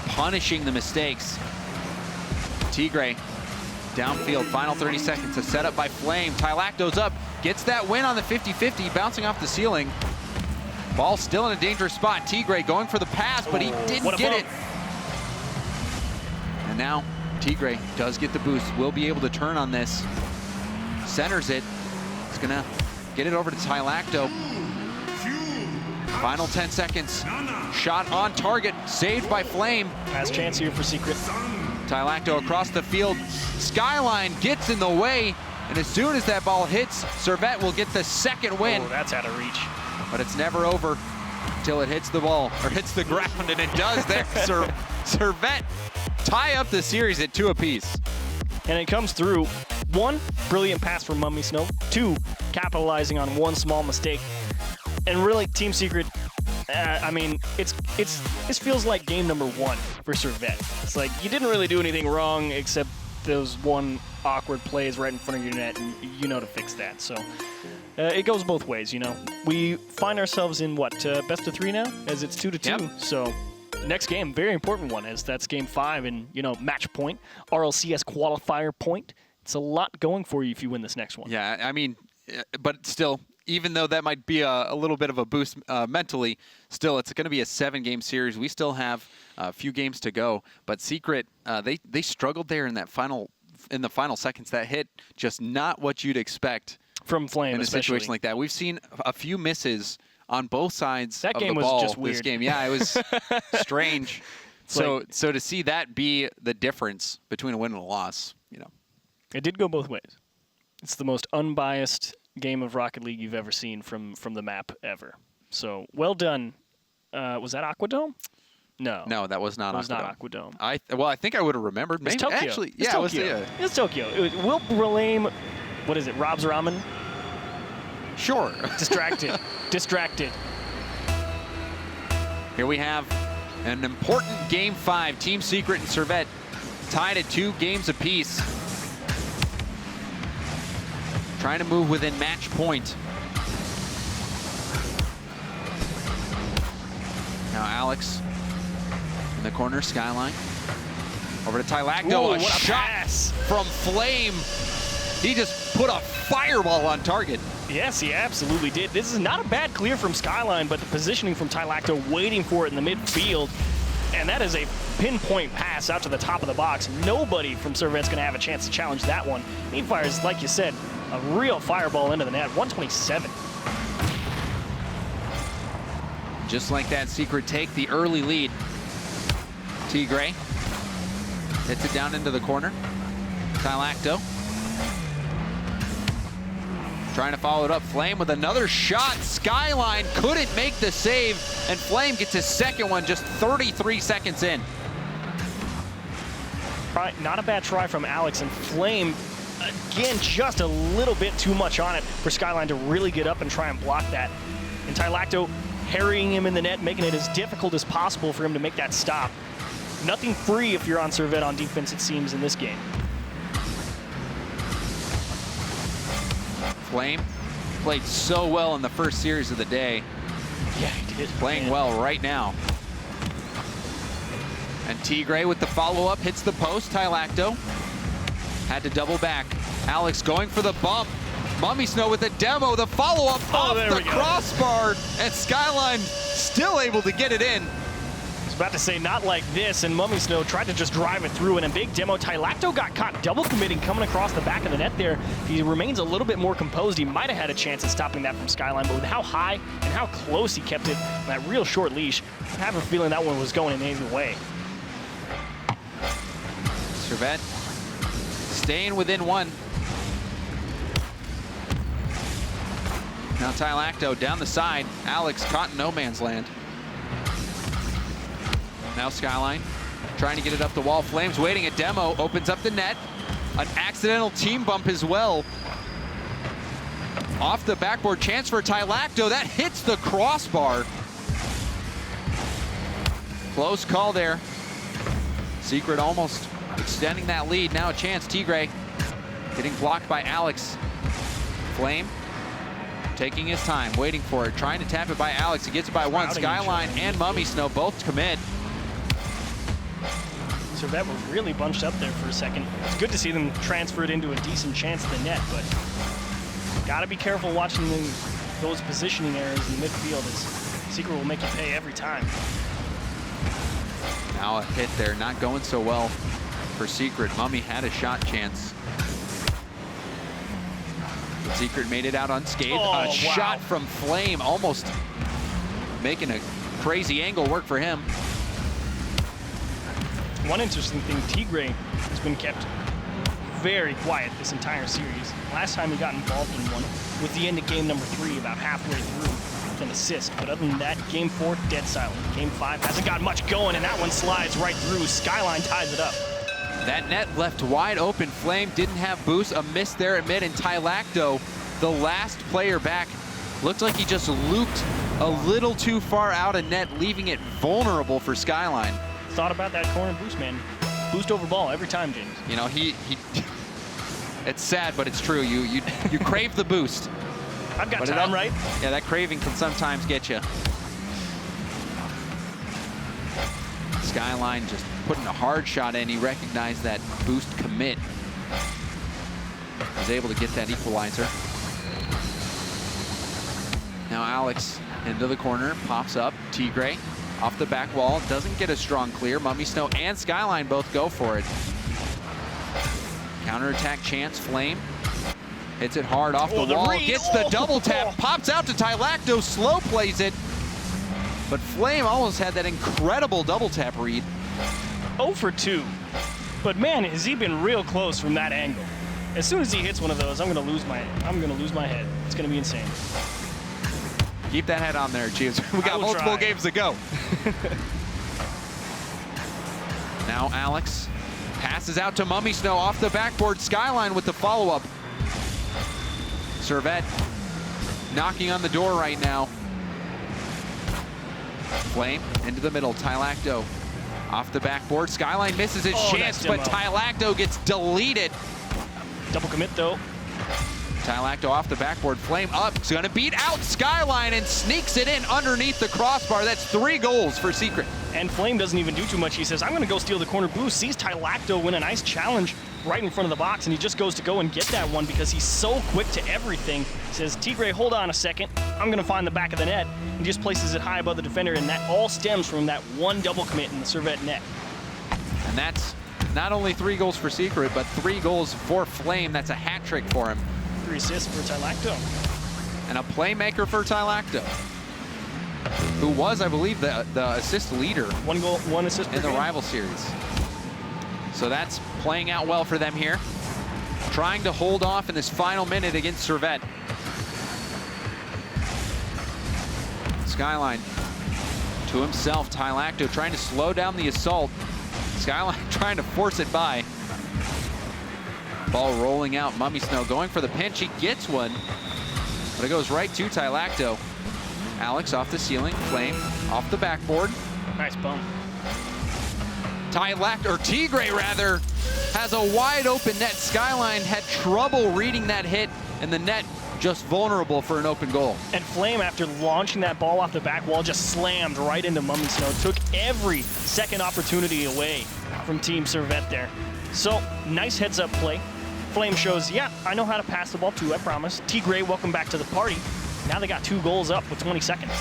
punishing the mistakes. Tigre downfield, final 30 seconds, a setup by Flame. Tylacto's up, gets that win on the 50-50, bouncing off the ceiling. Ball still in a dangerous spot. Tigre going for the pass, but he didn't get it. And now Tigre does get the boost, will be able to turn on this. Centers it, he's gonna get it over to Tylacto. Final 10 seconds, shot on target, saved by Flame. Last chance here for Secret. Tylacto across the field, Skyline gets in the way, and as soon as that ball hits, Servette will get the second win. Oh, that's out of reach. But it's never over until it hits the ball, or hits the ground, and it does there. Servette tie up the series at 2 apiece. And it comes through. 1, brilliant pass from Mummy Snow. 2, capitalizing on one small mistake. And really, Team Secret, I mean, this feels like game number 1 for Servette. It's like, you didn't really do anything wrong except those one awkward plays right in front of your net, and you know to fix that. So it goes both ways, you know. We find ourselves in, what, best of 3 now, as it's 2-2. Yep. So next game, very important one, as that's game 5, and, you know, match point, RLCS qualifier point. It's a lot going for you if you win this next one. Yeah, I mean, but still, even though that might be a little bit of a boost mentally, still, it's going to be a 7-game series. We still have a few games to go. But Secret, they struggled there in the final seconds. That hit just not what you'd expect from Flame, in a situation like that. We've seen a few misses on both sides of the ball. That game was just weird. This game, yeah, it was strange. So to see that be the difference between a win and a loss, you know, it did go both ways. It's the most unbiased game of Rocket League you've ever seen from the map ever. So well done. Was that Aquadome? No, that was not. It was not Aquadome. I think I would have remembered. Maybe Tokyo. Actually, it's Tokyo. It was Tokyo. It was Will Relame. What is it? Rob's Ramen. Sure. Distracted. Here we have an important game 5. Team Secret and Servette tied at 2 games apiece. Trying to move within match point. Now Alex in the corner, Skyline. Over to Tylacto. Whoa, a shot pass from Flame. He just put a fireball on target. Yes, he absolutely did. This is not a bad clear from Skyline, but the positioning from Tylacto, waiting for it in the midfield. And that is a pinpoint pass out to the top of the box. Nobody from Servette's going to have a chance to challenge that one. He fires, like you said, a real fireball into the net, 127. Just like that, Secret take the early lead. Tigre hits it down into the corner. Tylacto trying to follow it up. Flame with another shot. Skyline couldn't make the save, and Flame gets his second one just 33 seconds in. Not a bad try from Alex, and Flame, again, just a little bit too much on it for Skyline to really get up and try and block that. And Tylacto harrying him in the net, making it as difficult as possible for him to make that stop. Nothing free if you're on Servette on defense, it seems, in this game. Flame played so well in the first series of the day. Yeah, he did. Playing well right now. And Tigre with the follow-up hits the post. Tylacto had to double back. Alex going for the bump. Mummy Snow with a demo. The follow-up off the crossbar. And Skyline still able to get it in. I was about to say, not like this. And Mummy Snow tried to just drive it through in a big demo. Tylacto got caught double committing coming across the back of the net there. He remains a little bit more composed. He might have had a chance at stopping that from Skyline, but with how high and how close he kept it on that real short leash, I have a feeling that one was going in either way. Servette staying within one. Now Tylacto down the side. Alex caught in no man's land. Now Skyline trying to get it up the wall. Flames waiting. A demo opens up the net. An accidental team bump as well. Off the backboard, chance for Tylacto. That hits the crossbar. Close call there. Secret almost extending that lead. Now a chance. Tigre getting blocked by Alex. Flame taking his time, waiting for it, trying to tap it by Alex. He gets it by one. Skyline and Mummy Snow both commit. Servette were really bunched up there for a second. It's good to see them transfer it into a decent chance at the net, but gotta be careful watching those positioning errors in the midfield, as Secret will make you pay every time. Now a hit there, not going so well for Secret. Mummy had a shot chance. Secret made it out unscathed. A shot from Flame, almost making a crazy angle work for him. One interesting thing, Tigre has been kept very quiet this entire series. Last time he got involved in one was the end of game number 3, about halfway through with an assist. But other than that, game 4, dead silent. Game 5 hasn't got much going, and that one slides right through. Skyline ties it up. That net left wide open. Flame didn't have boost. A miss there at mid, and Tylacto, the last player back, looked like he just looped a little too far out of net, leaving it vulnerable for Skyline. Thought about that corner boost, man. Boost over ball every time, James. You know, he it's sad, but it's true. You crave the boost. I've got time, right? Yeah, that craving can sometimes get you. Skyline just putting a hard shot in. He recognized that boost commit. Was able to get that equalizer. Now Alex into the corner, pops up. Tigre off the back wall, doesn't get a strong clear. Mummy Snow and Skyline both go for it. Counterattack chance, Flame. Hits it hard off the wall, gets the double tap, pops out to Tylacto, slow plays it. But Flame almost had that incredible double tap read. 0 for 2. But man, has he been real close from that angle. As soon as he hits one of those, I'm gonna lose my head. It's gonna be insane. Keep that head on there, Chiefs. We got multiple games to go. Now Alex passes out to Mummy Snow off the backboard. Skyline with the follow-up. Servette knocking on the door right now. Flame into the middle. Tylacto off the backboard. Skyline misses his chance, but Tylacto gets deleted. Double commit though. Tylacto off the backboard. Flame up. He's gonna beat out Skyline and sneaks it in underneath the crossbar. That's 3 goals for Secret. And Flame doesn't even do too much. He says, I'm gonna go steal the corner boost. Sees Tylacto win a nice challenge right in front of the box, and he just goes to go and get that one because he's so quick to everything. Says, Tigre, hold on a second. I'm gonna find the back of the net. He just places it high above the defender, and that all stems from that one double commit in the Servette net. And that's not only 3 goals for Secret, but 3 goals for Flame. That's a hat trick for him. 3 assists for Tylacto. And a playmaker for Tylacto, who was, I believe, the assist leader. 1 goal, 1 assist in the rival series. So that's playing out well for them here. Trying to hold off in this final minute against Servette. Skyline to himself. Tylacto trying to slow down the assault. Skyline trying to force it by. Ball rolling out. Mummy Snow going for the pinch. He gets one, but it goes right to Tylacto. Alex off the ceiling. Flame off the backboard. Nice bump. Tigre rather, has a wide open net. Skyline had trouble reading that hit, and the net just vulnerable for an open goal. And Flame, after launching that ball off the back wall, just slammed right into Mummy Snow. Took every second opportunity away from Team SERVETTE there. So, nice heads-up play. Flame shows, yeah, I know how to pass the ball too, I promise. Tigre, welcome back to the party. Now they got 2 goals up with 20 seconds.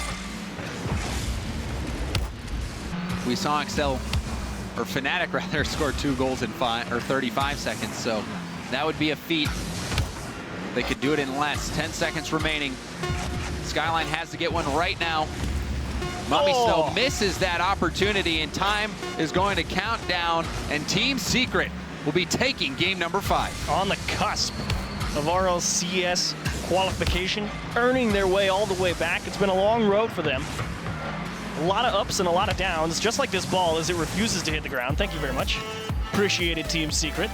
We saw Fnatic rather, scored 2 goals in 35 seconds, so that would be a feat. They could do it in less. 10 seconds remaining. Skyline has to get one right now. Mummy Snow misses that opportunity, and time is going to count down, and Team Secret will be taking game number 5. On the cusp of RLCS qualification, earning their way all the way back. It's been a long road for them. A lot of ups and a lot of downs, just like this ball as it refuses to hit the ground. Thank you very much. Appreciate it, Team Secret.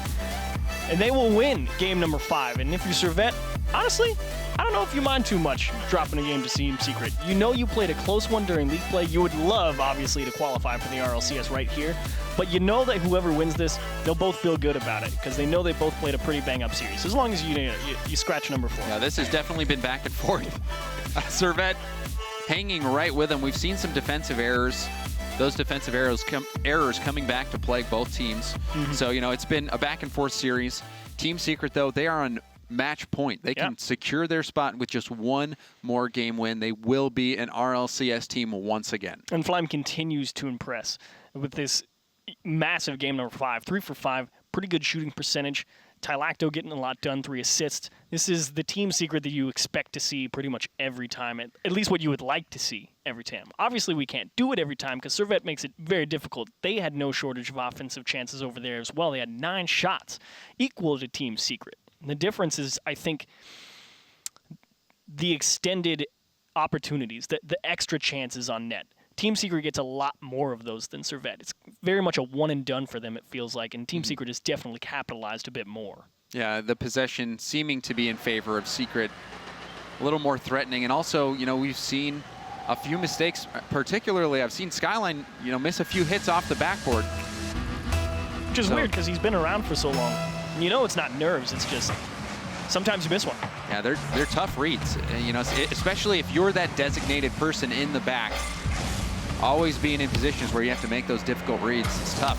And they will win game number 5. And if you're SERVETTE, honestly, I don't know if you mind too much dropping a game to Team Secret. You know you played a close one during league play. You would love, obviously, to qualify for the RLCS right here. But you know that whoever wins this, they'll both feel good about it because they know they both played a pretty bang-up series. As long as you scratch number 4. Yeah, this has definitely been back and forth. SERVETTE hanging right with them. We've seen some defensive errors. Those defensive errors coming back to plague both teams. So, you know, it's been a back-and-forth series. Team Secret, though, they are on match point. They can secure their spot with just 1 more game win. They will be an RLCS team once again. And Flame continues to impress with this massive game number 5. 3 for 5, pretty good shooting percentage. Tylacto getting a lot done, 3 assists. This is the Team Secret that you expect to see pretty much every time, at least what you would like to see every time. Obviously, we can't do it every time because SERVETTE makes it very difficult. They had no shortage of offensive chances over there as well. They had 9 shots, equal to Team Secret. And the difference is, I think, the extended opportunities, the extra chances on net. Team Secret gets a lot more of those than SERVETTE. It's very much a one and done for them, it feels like, and Team Secret has definitely capitalized a bit more. Yeah, the possession seeming to be in favor of Secret, a little more threatening, and also, you know, we've seen a few mistakes, particularly I've seen Skyline, you know, miss a few hits off the backboard. Which is weird because he's been around for so long. You know it's not nerves, it's just sometimes you miss one. Yeah, they're tough reads, you know, especially if you're that designated person in the back. Always being in positions where you have to make those difficult reads. It's tough.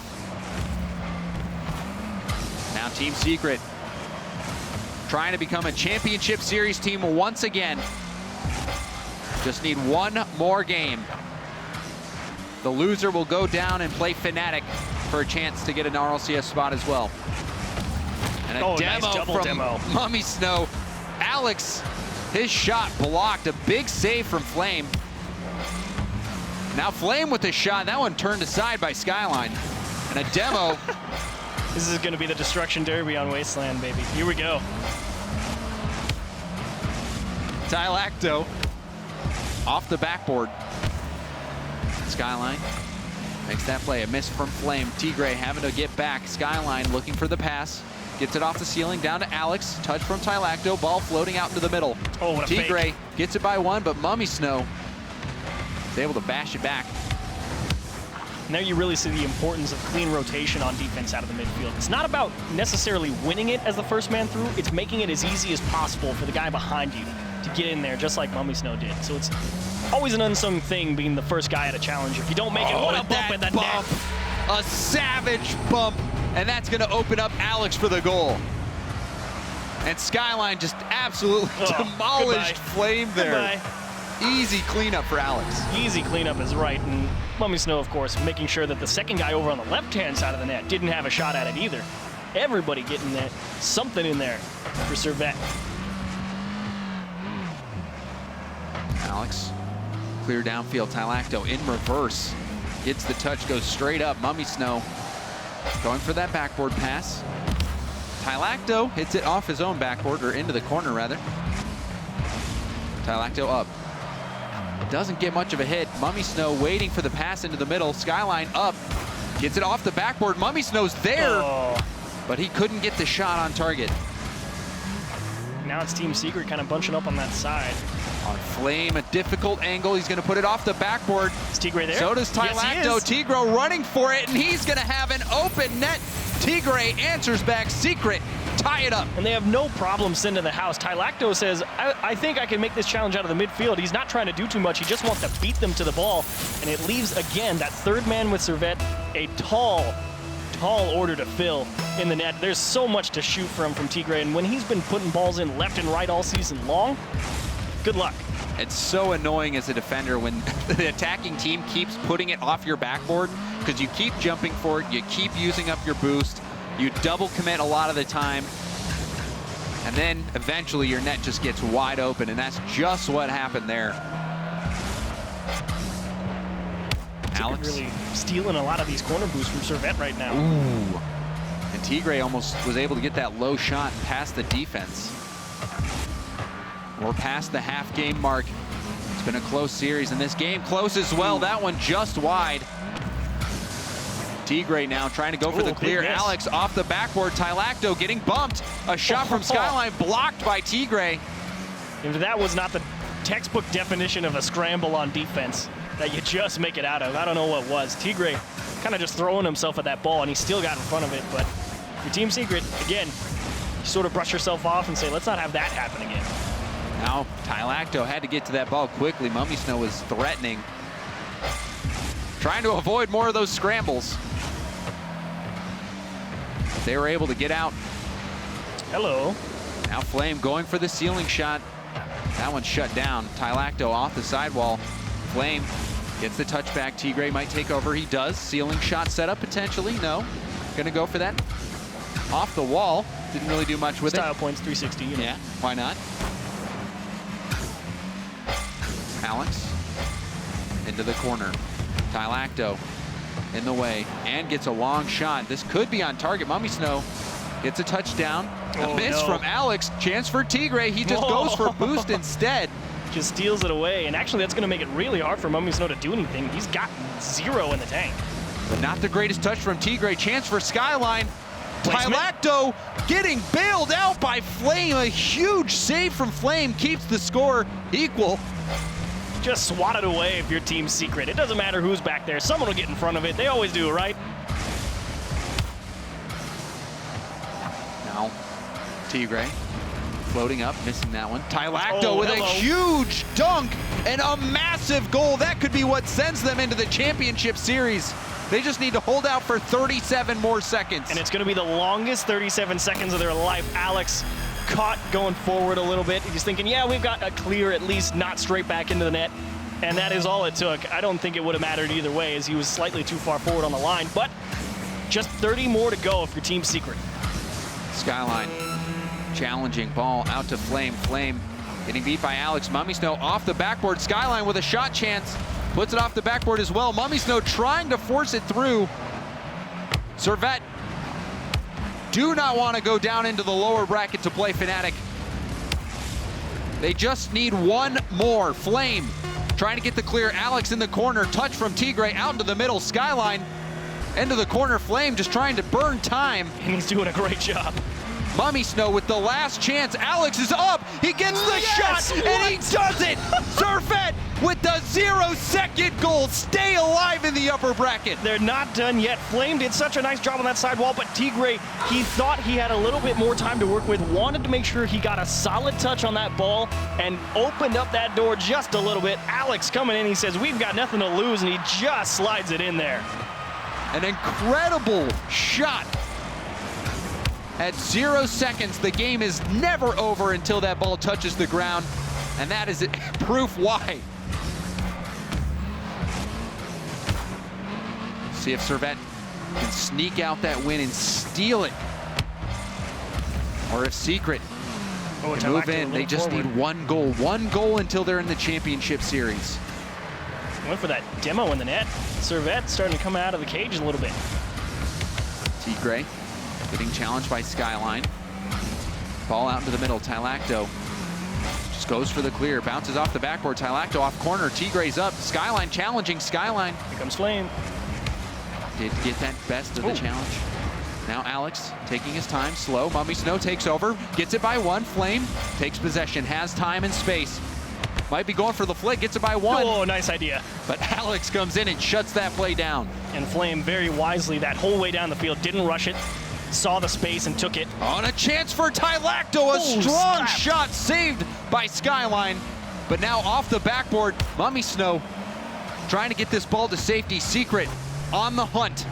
Now Team Secret trying to become a championship series team once again. Just need 1 more game. The loser will go down and play Fnatic for a chance to get an RLCS spot as well. And a demo nice double from demo. Mummy Snow. Alex, his shot blocked. A big save from Flame. Now Flame with the shot. That one turned aside by Skyline. And a demo. This is going to be the Destruction Derby on Wasteland, baby. Here we go. Tylacto off the backboard. Skyline makes that play. A miss from Flame. Tigre having to get back. Skyline looking for the pass. Gets it off the ceiling down to Alex. Touch from Tylacto. Ball floating out into the middle. Oh, what a Tigre fake. gets it by 1, but Mummy Snow is able to bash it back. Now you really see the importance of clean rotation on defense out of the midfield. It's not about necessarily winning it as the first man through. It's making it as easy as possible for the guy behind you to get in there, just like Mummy Snow did. So it's always an unsung thing being the first guy at a challenge. If you don't make it, what a bump in the net. A savage bump, and that's going to open up Alex for the goal. And Skyline just absolutely demolished Flame there. Goodbye. Easy cleanup for Alex. Easy cleanup is right, and Mummy Snow, of course, making sure that the second guy over on the left-hand side of the net didn't have a shot at it either. Everybody getting that something in there for SERVETTE. Alex, clear downfield. Tylacto in reverse. Gets the touch, goes straight up. Mummy Snow going for that backboard pass. Tylacto hits it off his own backboard, or into the corner rather. Tylacto up. Doesn't get much of a hit. Mummy Snow waiting for the pass into the middle. Skyline up. Gets it off the backboard. Mummy Snow's there, but he couldn't get the shot on target. now it's Team Secret kind of bunching up on that side. On Flame, a difficult angle. He's going to put it off the backboard. Is Tigre there? So does Tylacto. Yes, Tigre running for it, and he's going to have an open net. Tigre answers back. Secret tie it up. And they have no problem sending the house. Tylacto says, I think I can make this challenge out of the midfield. He's not trying to do too much. He just wants to beat them to the ball. And it leaves, again, that third man with Servette, a tall order to fill in the net. There's so much to shoot from Tigre. And when he's been putting balls in left and right all season long, good luck. It's so annoying as a defender when the attacking team keeps putting it off your backboard because you keep jumping for it, you keep using up your boost, you double commit a lot of the time, and then eventually your net just gets wide open, and that's just what happened there. Alex really stealing a lot of these corner boosts from Servette right now. Ooh. And Tigre almost was able to get that low shot past the defense. We're past the half game mark. It's been a close series, and this game close as well. That one just wide. Tigre now trying to go for the clear. Alex off the backboard. Tylacto getting bumped. A shot from Skyline blocked by Tigre. And that was not the textbook definition of a scramble on defense that you just make it out of. I don't know what was. Tigre kind of just throwing himself at that ball, and he still got in front of it. But your Team Secret, again, you sort of brush yourself off and say, let's not have that happen again. Now Tylacto had to get to that ball quickly. Mummy Snow was threatening, trying to avoid more of those scrambles. But they were able to get out. Hello. Now Flame going for the ceiling shot. That one's shut down. Tylacto off the sidewall. Flame gets the touchback. Tigre might take over. He does. Ceiling shot set up potentially. No. Gonna go for that. Off the wall. Didn't really do much with Style points 360. You know. Yeah, why not? Alex into the corner. Tylacto in the way and gets a long shot. This could be on target. Mummy Snow gets a touchdown. A miss from Alex. Chance for Tigre. He just goes for boost instead. Just steals it away. And actually, that's going to make it really hard for Mummy Snow to do anything. He's got 0 in the tank. But not the greatest touch from Tigre. Chance for Skyline. Tylacto getting bailed out by Flame. A huge save from Flame keeps the score equal. Just swat it away if you're Team Secret. It doesn't matter who's back there. Someone will get in front of it. They always do, right? Now, Tigre floating up, missing that one. Tylacto with a huge dunk and a massive goal. That could be what sends them into the championship series. They just need to hold out for 37 more seconds. And it's going to be the longest 37 seconds of their life. Alex caught going forward a little bit. He's thinking, yeah, we've got a clear, at least not straight back into the net. And that is all it took. I don't think it would have mattered either way, as he was slightly too far forward on the line. But just 30 more to go if you're Team Secret. Skyline challenging ball out to Flame. Flame getting beat by Alex. Mummy Snow off the backboard. Skyline with a shot chance. Puts it off the backboard as well. Mummy Snow trying to force it through. Servette do not want to go down into the lower bracket to play Fnatic. They just need one more. Flame trying to get the clear. Alex in the corner. Touch from Tigre out into the middle. Skyline into the corner. Flame just trying to burn time. And he's doing a great job. Mummy Snow with the last chance. Alex is up. He gets the shot, and he does it. Servette with the 0-second goal. Stay alive in the upper bracket. They're not done yet. Flame did such a nice job on that sidewall, but Tigre, he thought he had a little bit more time to work with, wanted to make sure he got a solid touch on that ball and opened up that door just a little bit. Alex coming in, he says, we've got nothing to lose, and he just slides it in there. An incredible shot. At 0 seconds, the game is never over until that ball touches the ground, and that is proof why. See if Servette can sneak out that win and steal it. Or if Secret can move in, they just need one goal until they're in the championship series. Went for that demo in the net. Servette starting to come out of the cage a little bit. Tigre getting challenged by Skyline. Ball out into the middle. Tylacto just goes for the clear. Bounces off the backboard. Tylacto off corner. Tigre's up. Skyline challenging Skyline. Here comes Flame. Did get that best of the challenge. Now Alex taking his time, slow. Mummy Snow takes over, gets it by one. Flame takes possession, has time and space. Might be going for the flick, gets it by one. Oh, nice idea. But Alex comes in and shuts that play down. And Flame very wisely that whole way down the field, didn't rush it, saw the space and took it. On a chance for Tylacto, a strong shot saved by Skyline. But now off the backboard, Mummy Snow trying to get this ball to safety. Secret on the hunt.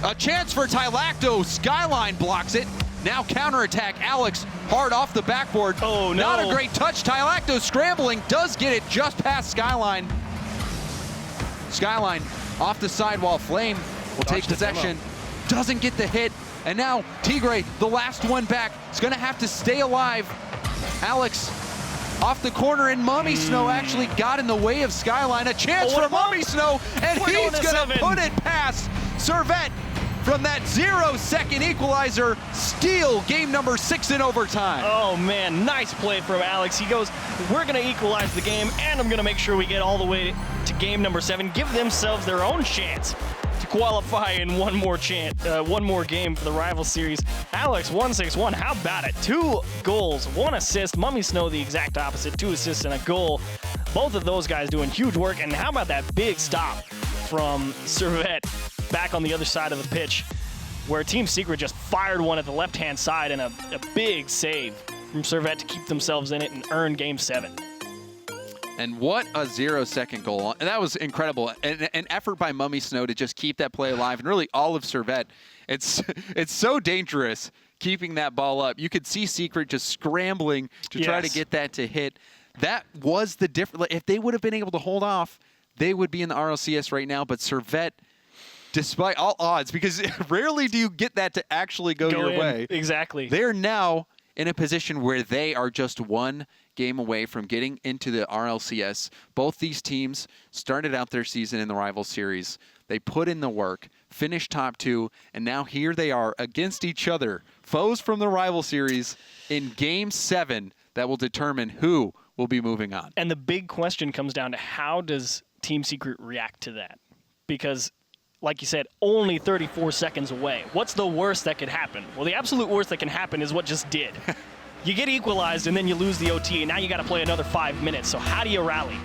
A chance for Tylacto, Skyline blocks it. Now counterattack, Alex hard off the backboard. Oh no. Not a great touch, Tylacto scrambling, does get it just past Skyline. Skyline off the sidewall, Flame will take possession. Doesn't get the hit, and now Tigre, the last one back, is gonna have to stay alive. Alex off the corner, and Mummy Snow actually got in the way of Skyline. A chance for Mummy Snow, and he's gonna put it past Servette from that 0-second equalizer. Steal game number 6 in overtime. Oh man, nice play from Alex. He goes, we're gonna equalize the game, and I'm gonna make sure we get all the way to game number 7. Give themselves their own chance to qualify in one more game for the rival series. Alex 161, how about it? 2 goals, 1 assist. Mummy Snow the exact opposite, 2 assists and a goal. Both of those guys doing huge work, and how about that big stop from Servette back on the other side of the pitch, where Team Secret just fired one at the left-hand side, and a big save from Servette to keep themselves in it and earn game 7. And what a 0-second goal. And that was incredible. An effort by Mummy Snow to just keep that play alive, and really all of Servette. It's so dangerous keeping that ball up. You could see Secret just scrambling to try to get that to hit. That was the difference. If they would have been able to hold off, they would be in the RLCS right now. But Servette, despite all odds, because rarely do you get that to actually go your way. Exactly. They're now in a position where they are just one game away from getting into the RLCS. Both these teams started out their season in the rival series. They put in the work, finished top 2, and now here they are against each other, foes from the rival series, in game 7 that will determine who will be moving on. And the big question comes down to, how does Team Secret react to that? Because, like you said, only 34 seconds away. What's the worst that could happen? Well, the absolute worst that can happen is what just did. You get equalized, and then you lose the OT, and now you got to play another 5 minutes. So how do you rally?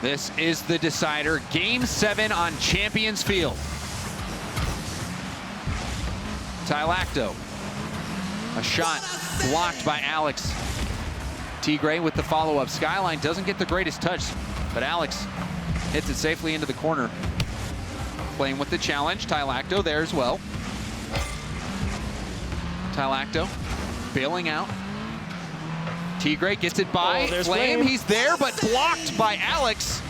This is the decider. Game 7 on Champions Field. Tylacto. A shot blocked by Alex. Tigre with the follow-up. Skyline doesn't get the greatest touch, but Alex hits it safely into the corner. Playing with the challenge. Tylacto there as well. Tylacto bailing out. Tigre gets it by Flame. He's there, but blocked by Alex.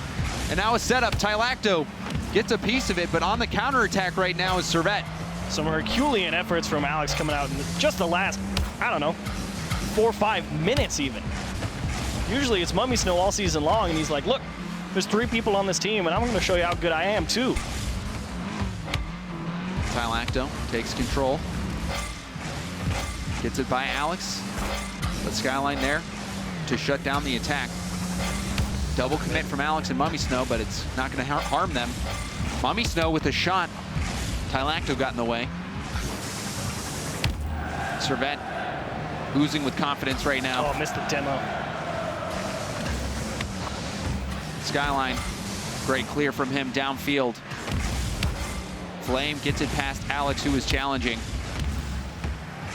And now a setup. Tylacto gets a piece of it, but on the counterattack right now is Servette. Some Herculean efforts from Alex coming out in just the last, I don't know, 4 or 5 minutes even. Usually it's Mummy Snow all season long, and he's like, look, there's 3 people on this team, and I'm going to show you how good I am too. Tylacto takes control. Gets it by Alex. But Skyline there to shut down the attack. Double commit from Alex and Mummy Snow, but it's not going to harm them. Mummy Snow with a shot. Tylacto got in the way. Servette oozing with confidence right now. Oh, missed the demo. Skyline, great clear from him downfield. Flame gets it past Alex, who is challenging.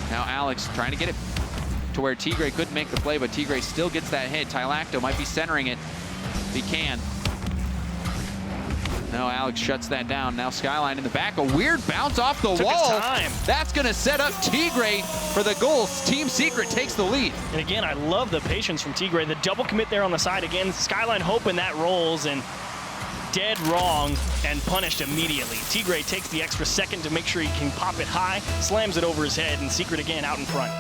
Now Alex trying to get it to where Tigre couldn't make the play, but Tigre still gets that hit. Tylacto might be centering it if he can. No, Alex shuts that down. Now Skyline in the back, a weird bounce off the wall. That's gonna set up Tigre for the goal. Team Secret takes the lead. And again, I love the patience from Tigre. The double commit there on the side again. Skyline hoping that rolls, and dead wrong and punished immediately. Tigre takes the extra second to make sure he can pop it high, slams it over his head, and Secret again out in front.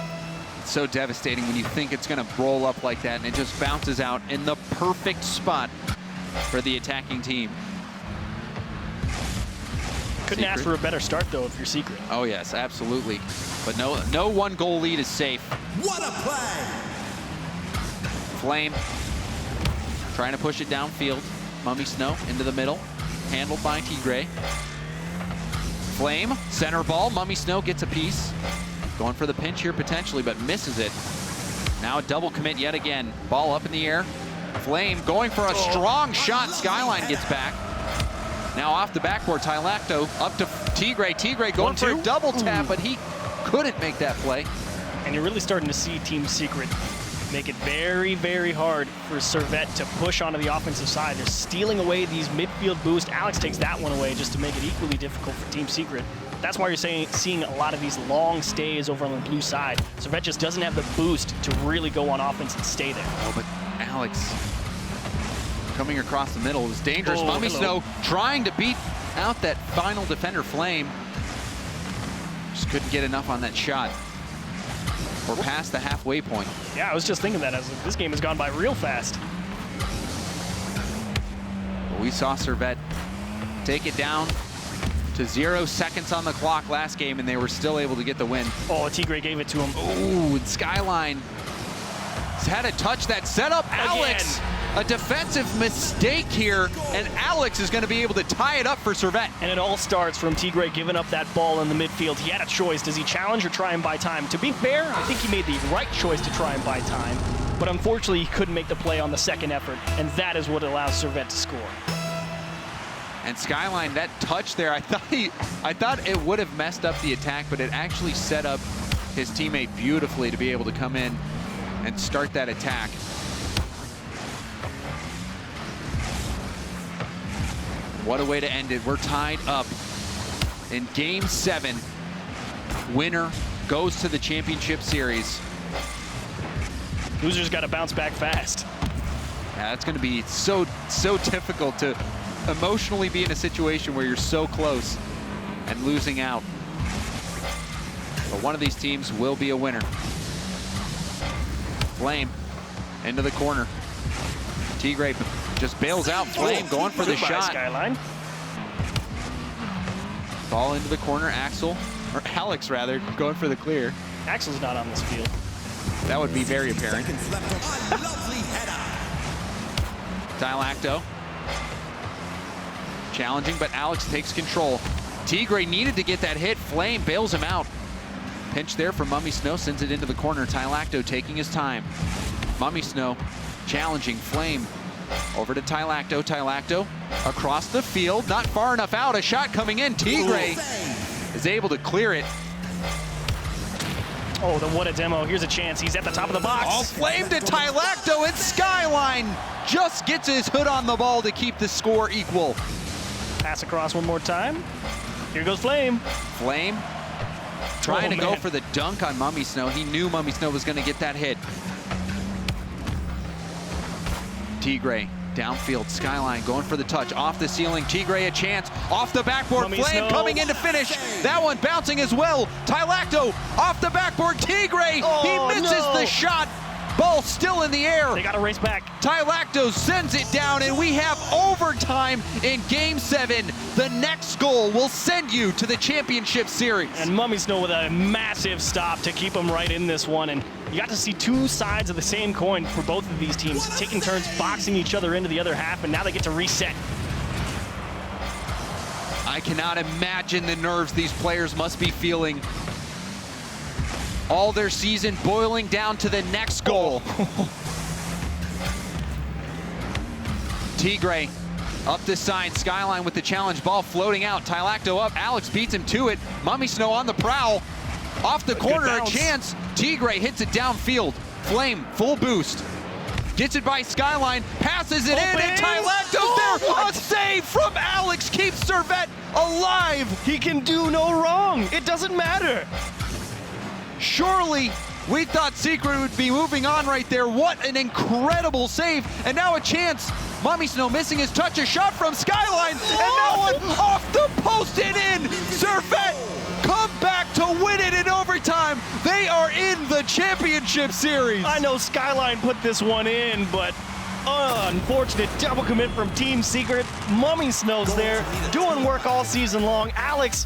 It's so devastating when you think it's gonna roll up like that, and it just bounces out in the perfect spot for the attacking team. Couldn't ask for a better start, though, if you're Secret. Oh, yes, absolutely. But no one-goal lead is safe. What a play! Flame trying to push it downfield. Mummy Snow into the middle. Handled by Tigre. Flame, center ball. Mummy Snow gets a piece. Going for the pinch here potentially, but misses it. Now a double commit yet again. Ball up in the air. Flame going for a strong shot. Skyline gets back. Now off the backboard, Tylacto up to Tigre. Tigre going for a double tap, but he couldn't make that play. And you're really starting to see Team Secret make it very, very hard for Servette to push onto the offensive side. They're stealing away these midfield boosts. Alex takes that one away just to make it equally difficult for Team Secret. That's why you're seeing a lot of these long stays over on the blue side. Servette just doesn't have the boost to really go on offense and stay there. Oh, but Alex coming across the middle is dangerous. Mummy Snow trying to beat out that final defender, Flame. Just couldn't get enough on that shot. We're past the halfway point. Yeah, I was just thinking that as this game has gone by real fast. But we saw Servette take it down to 0 seconds on the clock last game, and they were still able to get the win. Oh, Tigre gave it to him. Ooh, and Skyline has had to touch that setup. Alex, a defensive mistake here, and Alex is going to be able to tie it up for Servette. And it all starts from Tigre giving up that ball in the midfield. He had a choice. Does he challenge or try and buy time? To be fair, I think he made the right choice to try and buy time, but unfortunately he couldn't make the play on the second effort, and that is what allows Servette to score. And Skyline, that touch there, I thought it would have messed up the attack, but it actually set up his teammate beautifully to be able to come in and start that attack. What a way to end it. We're tied up in Game 7. Winner goes to the championship series. Losers got to bounce back fast. Yeah, that's going to be so difficult to emotionally be in a situation where you're so close and losing out. But one of these teams will be a winner. Flame into the corner. Tigre just bails out. Flame going for the shot. Skyline. Ball into the corner. Axel, or Alex rather, going for the clear. Axel's not on this field. That would be very apparent. Tylacto challenging, but Alex takes control. Tigre needed to get that hit. Flame bails him out. Pinch there for Mummy Snow, sends it into the corner. Tylacto taking his time. Mummy Snow challenging Flame. Over to Tylacto. Tylacto across the field, not far enough out. A shot coming in. Tigre is able to clear it. Oh, what a demo. Here's a chance. He's at the top of the box. Oh, Flame to Tylacto, and Skyline just gets his hood on the ball to keep the score equal. Pass across one more time. Here goes Flame. Flame trying to go for the dunk on Mummy Snow. He knew Mummy Snow was going to get that hit. Tigre downfield. Skyline going for the touch. Off the ceiling. Tigre a chance. Off the backboard. Mummy Flame Snow coming in to finish. That one bouncing as well. Tylacto off the backboard. Tigre, he misses the shot. Ball still in the air. They got to race back. Tylacto sends it down, and we have overtime in Game 7. The next goal will send you to the championship series. And Mummy Snow with a massive stop to keep them right in this one. And you got to see two sides of the same coin for both of these teams, taking turns boxing each other into the other half, and now they get to reset. I cannot imagine the nerves these players must be feeling. All their season boiling down to the next goal. Tigre up the side. Skyline with the challenge. Ball floating out. Tylacto up. Alex beats him to it. Mummy Snow on the prowl. Off the corner, a chance. Tigre hits it downfield. Flame, full boost. Gets it by Skyline. Passes it in, and Tylacto's there. A save from Alex keeps Servette alive. He can do no wrong. It doesn't matter. Surely we thought Secret would be moving on right there. What an incredible save. And now a chance. Mummy Snow missing his touch. A shot from Skyline. And that one off the post and in. Servette come back to win it in overtime. They are in the championship series. I know Skyline put this one in, but unfortunate double commit from Team Secret. Mummy Snow's there, doing work all season long. Alex,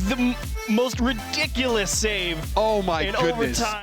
the most ridiculous save Oh my in goodness. overtime.